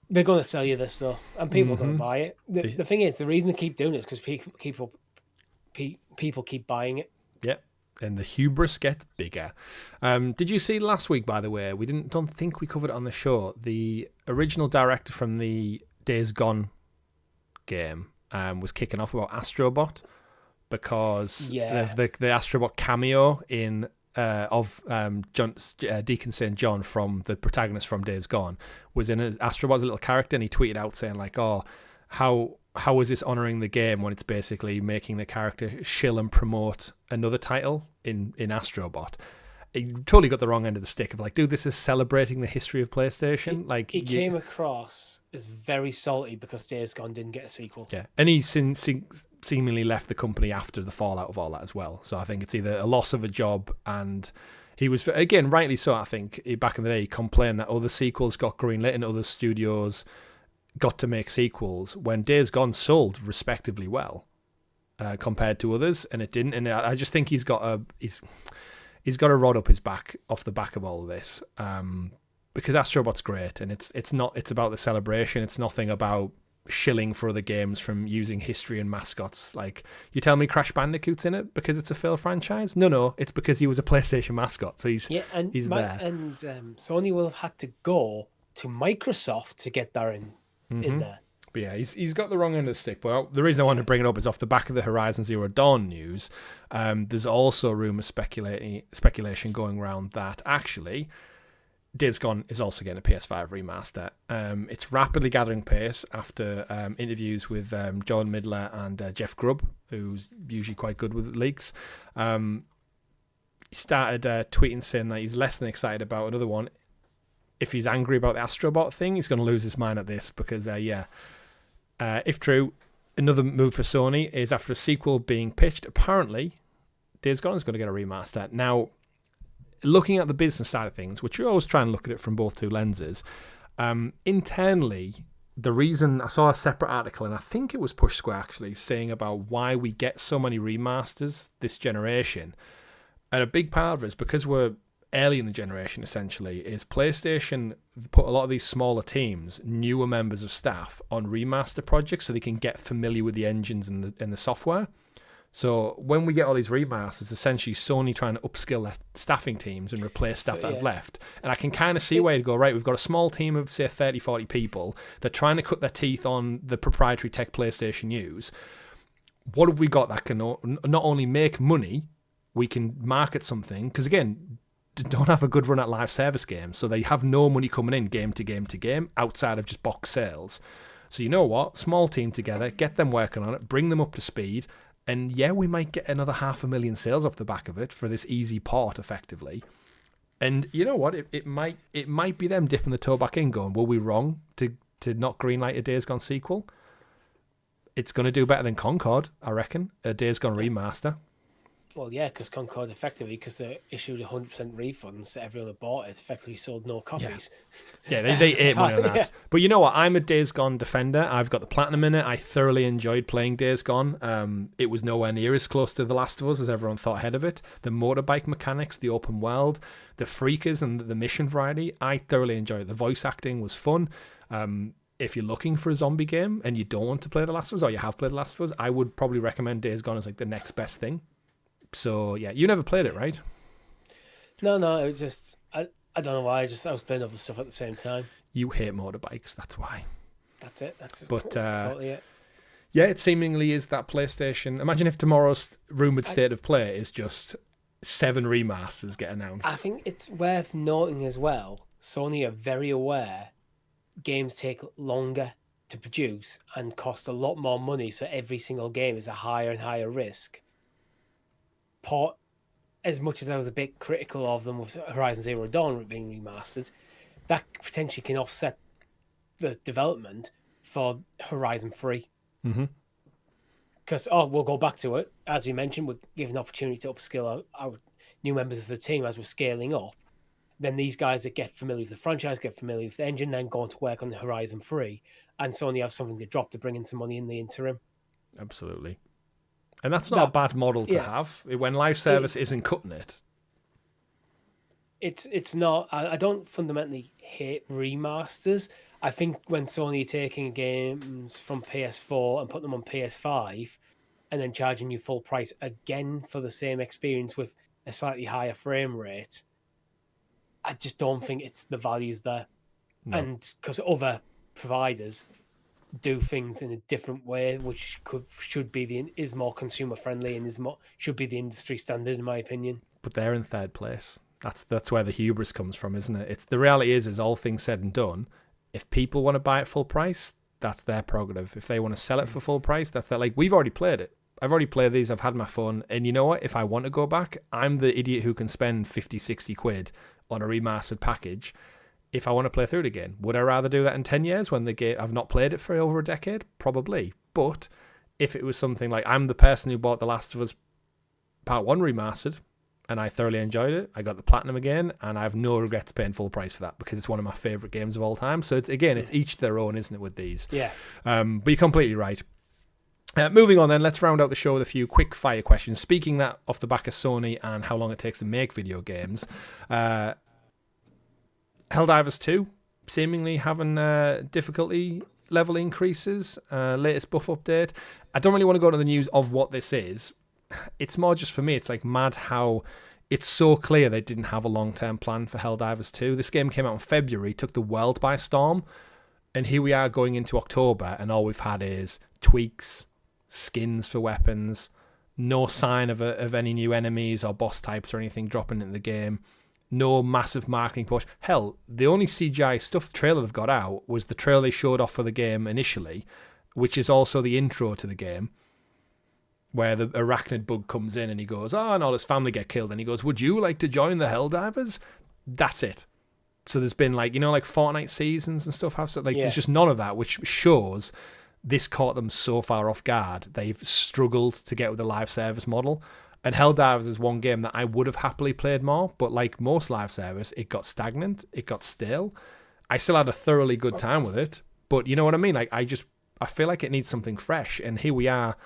[SPEAKER 2] they're going to sell you this stuff, and people are going to buy it. The thing is, the reason they keep doing it is because people keep buying it.
[SPEAKER 1] Yep. And the hubris gets bigger. Did you see last week, by the way? We don't think we covered it on the show. The original director from the Days Gone game was kicking off about Astrobot because the Astrobot cameo in Deacon St. John from the protagonist from Days Gone was in Astrobot's little character, and he tweeted out saying like, "Oh, how is this honouring the game when it's basically making the character shill and promote another title in Astrobot?" He totally got the wrong end of the stick of like, dude, this is celebrating the history of PlayStation.
[SPEAKER 2] He came across as very salty because Days Gone didn't get a sequel.
[SPEAKER 1] Yeah, and he seemingly left the company after the fallout of all that as well. So I think it's either a loss of a job, and he was, again, rightly so, I think, back in the day, he complained that other sequels got greenlit and other studios got to make sequels when Days Gone sold respectively well compared to others, and it didn't. And I just think he's got a rod up his back off the back of all of this, because Astrobot's great, and it's about the celebration. It's nothing about shilling for other games from using history and mascots. Like, you tell me Crash Bandicoot's in it because it's a failed franchise? No, it's because he was a PlayStation mascot, so he's there. And
[SPEAKER 2] Sony will have had to go to Microsoft to get that in there.
[SPEAKER 1] But yeah, he's got the wrong end of the stick. But the reason I want to bring it up is off the back of the Horizon Zero Dawn news. There's also rumours, speculation going around that actually Days Gone is also getting a PS5 remaster. It's rapidly gathering pace after interviews with John Midler and Jeff Grubb, who's usually quite good with leaks. He started tweeting saying that he's less than excited about another one. If he's angry about the Astrobot thing, he's going to lose his mind at this because, if true, another move for Sony is after a sequel being pitched, apparently Days Gone is going to get a remaster. Now, looking at the business side of things, which you always try and look at it from both two lenses, internally, the reason I saw a separate article, and I think it was Push Square actually, saying about why we get so many remasters this generation. And a big part of it is because we're early in the generation, essentially, is PlayStation put a lot of these smaller teams, newer members of staff, on remaster projects so they can get familiar with the engines and the software. So when we get all these remasters, essentially Sony trying to upskill their staffing teams and replace staff that have left. And I can kind of see where you go, right, we've got a small team of, say, 30, 40 people. They're trying to cut their teeth on the proprietary tech PlayStation use. What have we got that can not only make money, we can market something, because again, don't have a good run at live service games, so they have no money coming in game to game outside of just box sales. So you know what? Small team together, get them working on it, bring them up to speed, and yeah, we might get another 500,000 sales off the back of it for this easy port, effectively. And you know what? It might be them dipping the toe back in, going, "Were we wrong to not greenlight a Days Gone sequel?" It's going to do better than Concord, I reckon. A Days Gone remaster.
[SPEAKER 2] Well, yeah, because Concord effectively, because they issued 100% refunds to everyone who bought it, effectively sold no copies.
[SPEAKER 1] Yeah, they ate money on that.
[SPEAKER 2] Yeah.
[SPEAKER 1] But you know what? I'm a Days Gone defender. I've got the platinum in it. I thoroughly enjoyed playing Days Gone. It was nowhere near as close to The Last of Us as everyone thought ahead of it. The motorbike mechanics, the open world, the freakers, and the mission variety, I thoroughly enjoyed it. The voice acting was fun. If you're looking for a zombie game and you don't want to play The Last of Us, or you have played The Last of Us, I would probably recommend Days Gone as like the next best thing. So yeah, you never played it, right?
[SPEAKER 2] No, it was just I don't know why. I was playing other stuff at the same time.
[SPEAKER 1] You hate motorbikes, that's why.
[SPEAKER 2] That's it. That's
[SPEAKER 1] totally
[SPEAKER 2] it.
[SPEAKER 1] Yeah, it seemingly is that PlayStation. Imagine if tomorrow's rumoured state of play is just 7 remasters get announced.
[SPEAKER 2] I think it's worth noting as well, Sony are very aware games take longer to produce and cost a lot more money, so every single game is a higher and higher risk. As much as I was a bit critical of them with Horizon Zero Dawn being remastered, that potentially can offset the development for Horizon 3. Because, we'll go back to it. As you mentioned, we're given opportunity to upskill our new members of the team as we're scaling up. Then these guys that get familiar with the franchise, get familiar with the engine, then go on to work on the Horizon 3. And Sony have something to drop to bring in some money in the interim.
[SPEAKER 1] Absolutely. And that's not a bad model to have when live service isn't cutting it.
[SPEAKER 2] It's not. I don't fundamentally hate remasters. I think when Sony are taking games from PS4 and put them on PS5 and then charging you full price again for the same experience with a slightly higher frame rate, I just don't think it's the values there. No. And because other providers do things in a different way, which is more consumer friendly and should be the industry standard, in my opinion.
[SPEAKER 1] But they're in third place. That's where the hubris comes from, isn't it? It's the reality is all things said and done, if people want to buy it full price, that's their prerogative. If they want to sell it for full price, that's their, like, we've already played it. I've already played these, I've had my fun, and you know what? If I want to go back, I'm the idiot who can spend 50, 60 quid on a remastered package if I want to play through it again. Would I rather do that in 10 years when I've not played it for over a decade? Probably. But if it was something like, I'm the person who bought The Last of Us Part 1 remastered, and I thoroughly enjoyed it, I got the platinum again, and I have no regrets paying full price for that because it's one of my favourite games of all time. So it's each their own, isn't it, with these?
[SPEAKER 2] Yeah.
[SPEAKER 1] But you're completely right. Moving on then, let's round out the show with a few quick fire questions. Speaking that off the back of Sony and how long it takes to make video games, Helldivers 2 seemingly having difficulty level increases, latest buff update. I don't really want to go into the news of what this is. It's more just for me, it's like mad how it's so clear they didn't have a long-term plan for Helldivers 2. This game came out in February, took the world by storm, and here we are going into October, and all we've had is tweaks, skins for weapons, no sign of any new enemies or boss types or anything dropping into the game, no massive marketing push. Hell, the only CGI stuff trailer they've got out was the trailer they showed off for the game initially, which is also the intro to the game, where the arachnid bug comes in and he goes, and all his family get killed, and he goes, would you like to join the Helldivers? That's it. So there's been like Fortnite seasons and stuff there's just none of that, which shows this caught them so far off guard. They've struggled to get with the live service model. And Helldivers is one game that I would have happily played more, but like most live service, it got stagnant, it got stale. I still had a thoroughly good time with it, but you know what I mean? Like I feel like it needs something fresh, and here we are,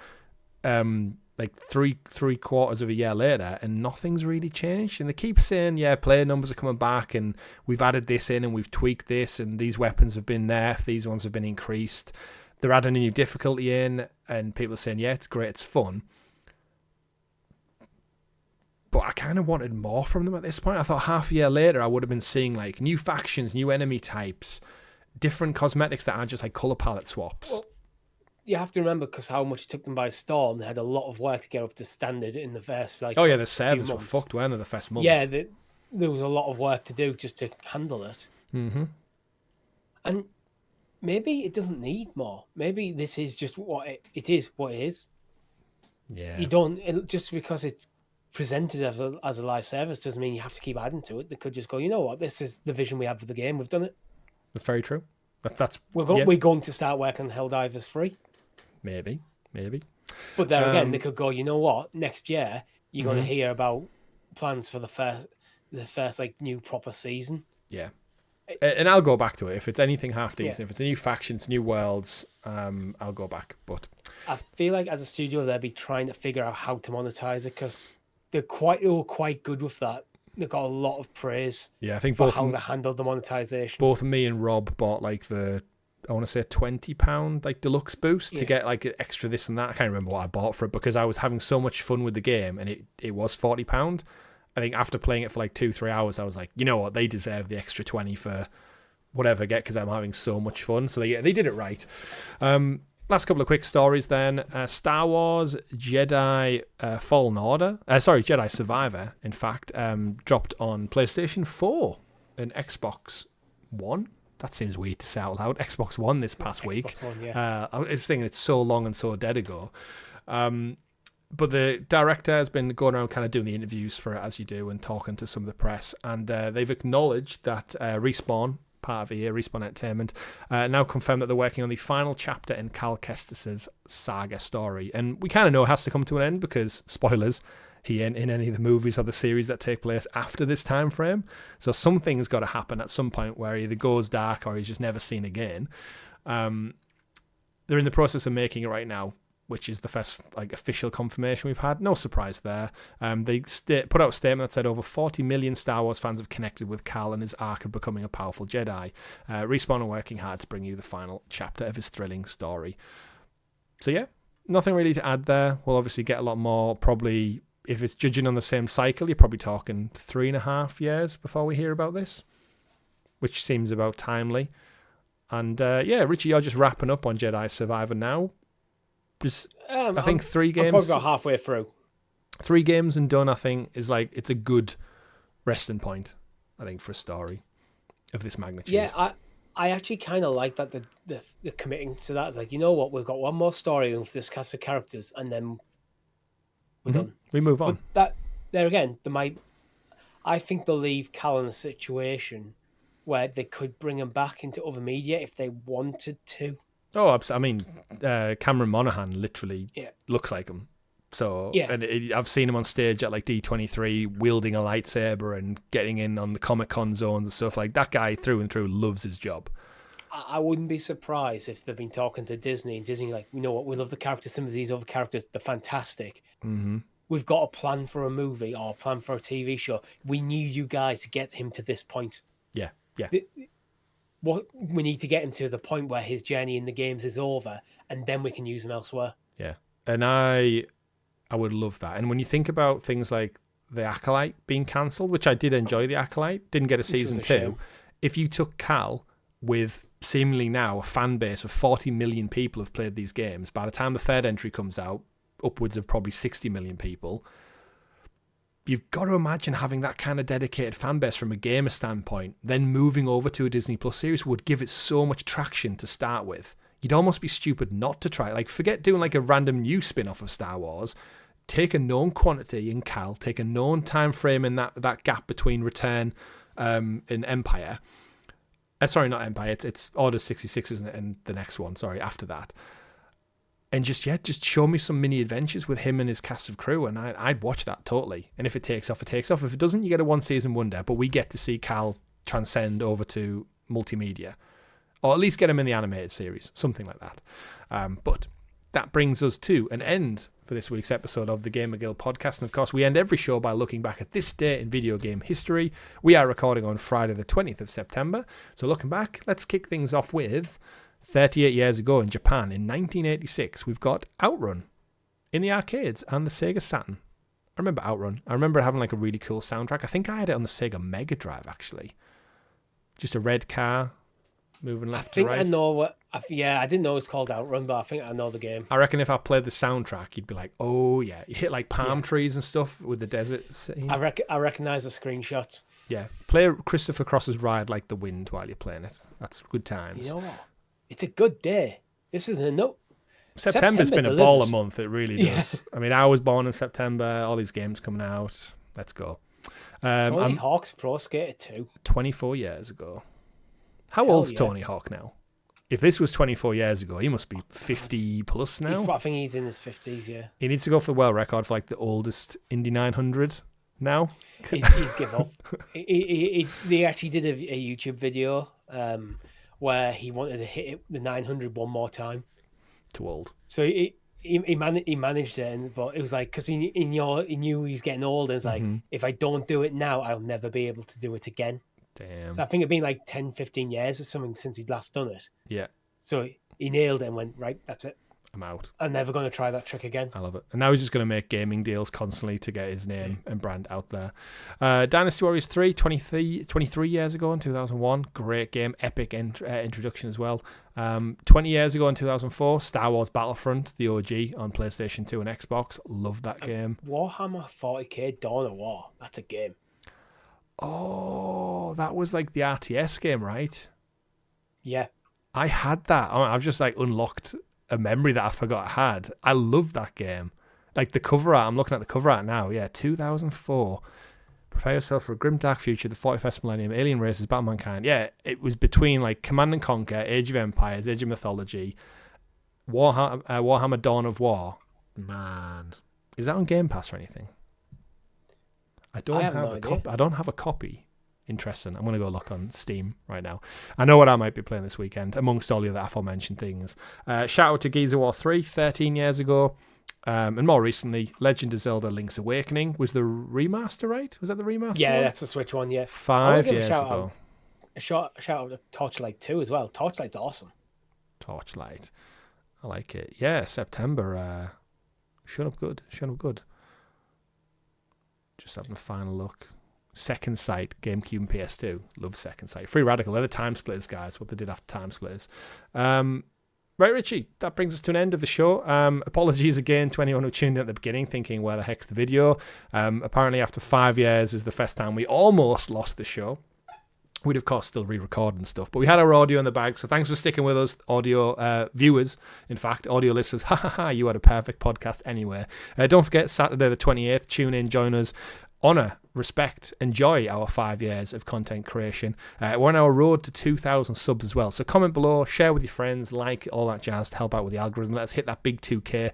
[SPEAKER 1] like three quarters of a year later, and nothing's really changed. And they keep saying, yeah, player numbers are coming back, and we've added this in, and we've tweaked this, and these weapons have been nerfed, these ones have been increased. They're adding a new difficulty in, and people are saying, yeah, it's great, it's fun. But I kind of wanted more from them at this point. I thought half a year later I would have been seeing like new factions, new enemy types, different cosmetics that aren't just like colour palette swaps.
[SPEAKER 2] Well, you have to remember, because how much it took them by storm, they had a lot of work to get up to standard in the first
[SPEAKER 1] the servers were fucked, weren't they, the first month?
[SPEAKER 2] Yeah, there was a lot of work to do just to handle it.
[SPEAKER 1] Mm-hmm.
[SPEAKER 2] And maybe it doesn't need more. Maybe this is just what it is. What it is.
[SPEAKER 1] Yeah.
[SPEAKER 2] You don't, just because it's presented as a live service doesn't mean you have to keep adding to it. They could just go, you know what, this is the vision we have for the game. We've done it.
[SPEAKER 1] That's very true.
[SPEAKER 2] We're going to start working on Helldivers 3.
[SPEAKER 1] Maybe.
[SPEAKER 2] But there again, they could go, you know what, next year you're going to hear about plans for the first like new proper season.
[SPEAKER 1] Yeah. And I'll go back to it if it's anything half decent.
[SPEAKER 2] Yeah.
[SPEAKER 1] If it's a new faction, it's new worlds, I'll go back. But
[SPEAKER 2] I feel like as a studio, they'll be trying to figure out how to monetize it because they were quite good with that. They got a lot of praise.
[SPEAKER 1] Yeah, I think
[SPEAKER 2] for how they handled the monetization.
[SPEAKER 1] Both me and Rob bought like I want to say £20 like deluxe boost to get like extra this and that. I can't remember what I bought for it because I was having so much fun with the game and it was £40. I think after playing it for like 2-3 hours, I was like, you know what, they deserve the extra 20 for whatever I get because I'm having so much fun. So they did it right. Last couple of quick stories then. Star Wars Jedi Fallen Order. Jedi Survivor, in fact, dropped on PlayStation 4 and Xbox One. That seems weird to say out loud. Xbox One this past week.
[SPEAKER 2] One, yeah.
[SPEAKER 1] I was thinking it's so long and so dead ago. But the director has been going around kind of doing the interviews for it, as you do, and talking to some of the press. And they've acknowledged that Respawn, part of EA, Respawn Entertainment, now confirmed that they're working on the final chapter in Cal Kestis's saga story. And we kind of know it has to come to an end because, spoilers, he ain't in any of the movies or the series that take place after this time frame. So something's got to happen at some point where he either goes dark or he's just never seen again. They're in the process of making it right now, which is the first like official confirmation we've had. No surprise there. They put out a statement that said over 40 million Star Wars fans have connected with Cal and his arc of becoming a powerful Jedi. Respawn are working hard to bring you the final chapter of his thrilling story. So yeah, nothing really to add there. We'll obviously get a lot more, probably, if it's judging on the same cycle, you're probably talking 3.5 years before we hear about this, which seems about timely. And yeah, Richie, you're just wrapping up on Jedi Survivor now. I think 3 games.
[SPEAKER 2] I'm probably about halfway through.
[SPEAKER 1] 3 games and done, I think, is like, it's a good resting point, I think, for a story of this magnitude.
[SPEAKER 2] Yeah, I actually kind of like that they're committing to that. It's like, you know what, we've got one more story with this cast of characters, and then we're done.
[SPEAKER 1] We move on.
[SPEAKER 2] But that there again, I think they'll leave Cal in a situation where they could bring him back into other media if they wanted to.
[SPEAKER 1] Oh, I mean, Cameron Monaghan literally looks like him. So,
[SPEAKER 2] yeah.
[SPEAKER 1] And I've seen him on stage at like D23 wielding a lightsaber and getting in on the Comic-Con zones and stuff. Like, that guy through and through loves his job.
[SPEAKER 2] I wouldn't be surprised if they've been talking to Disney and Disney like, you know what, we love the characters. Some of these other characters, they're fantastic.
[SPEAKER 1] Mm-hmm.
[SPEAKER 2] We've got a plan for a movie or a plan for a TV show. We need you guys to get him to this point.
[SPEAKER 1] Yeah.
[SPEAKER 2] What we need to get him to the point where his journey in the games is over, and then we can use him elsewhere.
[SPEAKER 1] Yeah, and I would love that. And when you think about things like The Acolyte being cancelled, which I did enjoy, The Acolyte didn't get a season 2. If you took Cal with seemingly now a fan base of 40 million people have played these games, by the time the third entry comes out, upwards of probably 60 million people. You've got to imagine having that kind of dedicated fan base from a gamer standpoint, then moving over to a Disney Plus series would give it so much traction to start with. You'd almost be stupid not to try. Like, forget doing like a random new spin-off of Star Wars. Take a known quantity in Cal, take a known time frame in that gap between Return and Empire. Sorry, not Empire. It's Order 66, isn't it? And the next one, sorry, after that. And just show me some mini adventures with him and his cast of crew, and I'd watch that totally. And if it takes off, it takes off. If it doesn't, you get a one-season wonder, but we get to see Cal transcend over to multimedia. Or at least get him in the animated series, something like that. But that brings us to an end for this week's episode of the GamerGuild Podcast. And of course, we end every show by looking back at this day in video game history. We are recording on Friday the 20th of September. So looking back, let's kick things off with 38 years ago in Japan, in 1986, we've got Outrun in the arcades and the Sega Saturn. I remember Outrun. I remember having like a really cool soundtrack. I think I had it on the Sega Mega Drive, actually. Just a red car moving left to right.
[SPEAKER 2] I know what... I didn't know it was called Outrun, but I think I know the game.
[SPEAKER 1] I reckon if I played the soundtrack, you'd be like, oh yeah. You hit like palm trees and stuff with the desert scene.
[SPEAKER 2] I recognise the screenshots.
[SPEAKER 1] Yeah. Play Christopher Cross's Ride Like the Wind while you're playing it. That's good times.
[SPEAKER 2] You know what? It's a good day. This is a no.
[SPEAKER 1] September's been a baller month. It really does. Yeah. I mean, I was born in September. All these games coming out. Let's go.
[SPEAKER 2] Tony Hawk's Pro Skater 2.
[SPEAKER 1] 24 years ago. How old's Tony Hawk now? if this was 24 years ago, he must be 50 plus now.
[SPEAKER 2] I think he's in his 50s, yeah.
[SPEAKER 1] He needs to go for the world record for like the oldest Indy 900 now.
[SPEAKER 2] He's given up. They actually did a YouTube video where he wanted to hit the 900 one more time.
[SPEAKER 1] Too old.
[SPEAKER 2] So he managed it, but it was like, because he knew he was getting old, and it's like, if I don't do it now, I'll never be able to do it again.
[SPEAKER 1] Damn.
[SPEAKER 2] So I think it'd been like 10, 15 years or something since he'd last done it.
[SPEAKER 1] Yeah.
[SPEAKER 2] So he nailed it and went, right, that's it.
[SPEAKER 1] I'm out.
[SPEAKER 2] I'm never going to try that trick again.
[SPEAKER 1] I love it. And now he's just going to make gaming deals constantly to get his name and brand out there. Dynasty Warriors 3, 23 years ago in 2001. Great game. Epic introduction as well. 20 years ago in 2004, Star Wars Battlefront, the OG on PlayStation 2 and Xbox. Loved that game.
[SPEAKER 2] Warhammer 40k Dawn of War. That's a game.
[SPEAKER 1] Oh, that was like the RTS game, right?
[SPEAKER 2] Yeah.
[SPEAKER 1] I had that. I've just like unlocked a memory that I forgot I had. I love that game. Like the cover art, I'm looking at the cover art now. Yeah, 2004. Prepare yourself for a grim dark future, the 41st millennium, alien races, battle mankind. Yeah, it was between like Command and Conquer, Age of Empires, Age of Mythology, Warhammer Dawn of War. Man. Is that on Game Pass or anything? I don't have a copy. Interesting. I'm going to go look on Steam right now. I know what I might be playing this weekend, amongst all the other aforementioned things. Shout out to Gears of War 3, 13 years ago. And more recently, Legend of Zelda Link's Awakening was the remaster, right? Was that the remaster?
[SPEAKER 2] Yeah,
[SPEAKER 1] one?
[SPEAKER 2] That's the Switch one, yeah.
[SPEAKER 1] 5 years ago.
[SPEAKER 2] A shout out to Torchlight 2 as well. Torchlight's awesome.
[SPEAKER 1] Torchlight. I like it. Yeah, September. Shut up good. Just having a final look. Second Sight, GameCube and PS2. Love Second Sight. Free Radical, they're the Time Splitters guys, what they did after Time Splitters. Right, Richie, that brings us to an end of the show. Apologies again to anyone who tuned in at the beginning thinking, where the heck's the video? Apparently after 5 years is the first time we almost lost the show. We'd, of course, still re-record and stuff, but we had our audio in the bag, so thanks for sticking with us, audio viewers. In fact, audio listeners, you had a perfect podcast anyway. Don't forget, Saturday the 28th, tune in, join us. Honour, respect, enjoy our 5 years of content creation. We're on our road to 2,000 subs as well. So comment below, share with your friends, like all that jazz to help out with the algorithm. Let's hit that big 2K.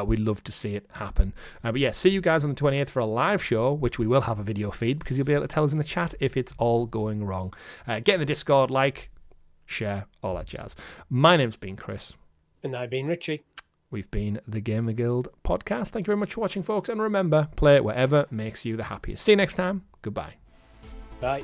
[SPEAKER 1] We'd love to see it happen. But yeah, see you guys on the 28th for a live show, which we will have a video feed because you'll be able to tell us in the chat if it's all going wrong. Get in the Discord, like, share, all that jazz. My name's been Chris.
[SPEAKER 2] And I've been Richie.
[SPEAKER 1] We've been the GamerGuild Podcast. Thank you very much for watching, folks. And remember, play it wherever makes you the happiest. See you next time. Goodbye.
[SPEAKER 2] Bye.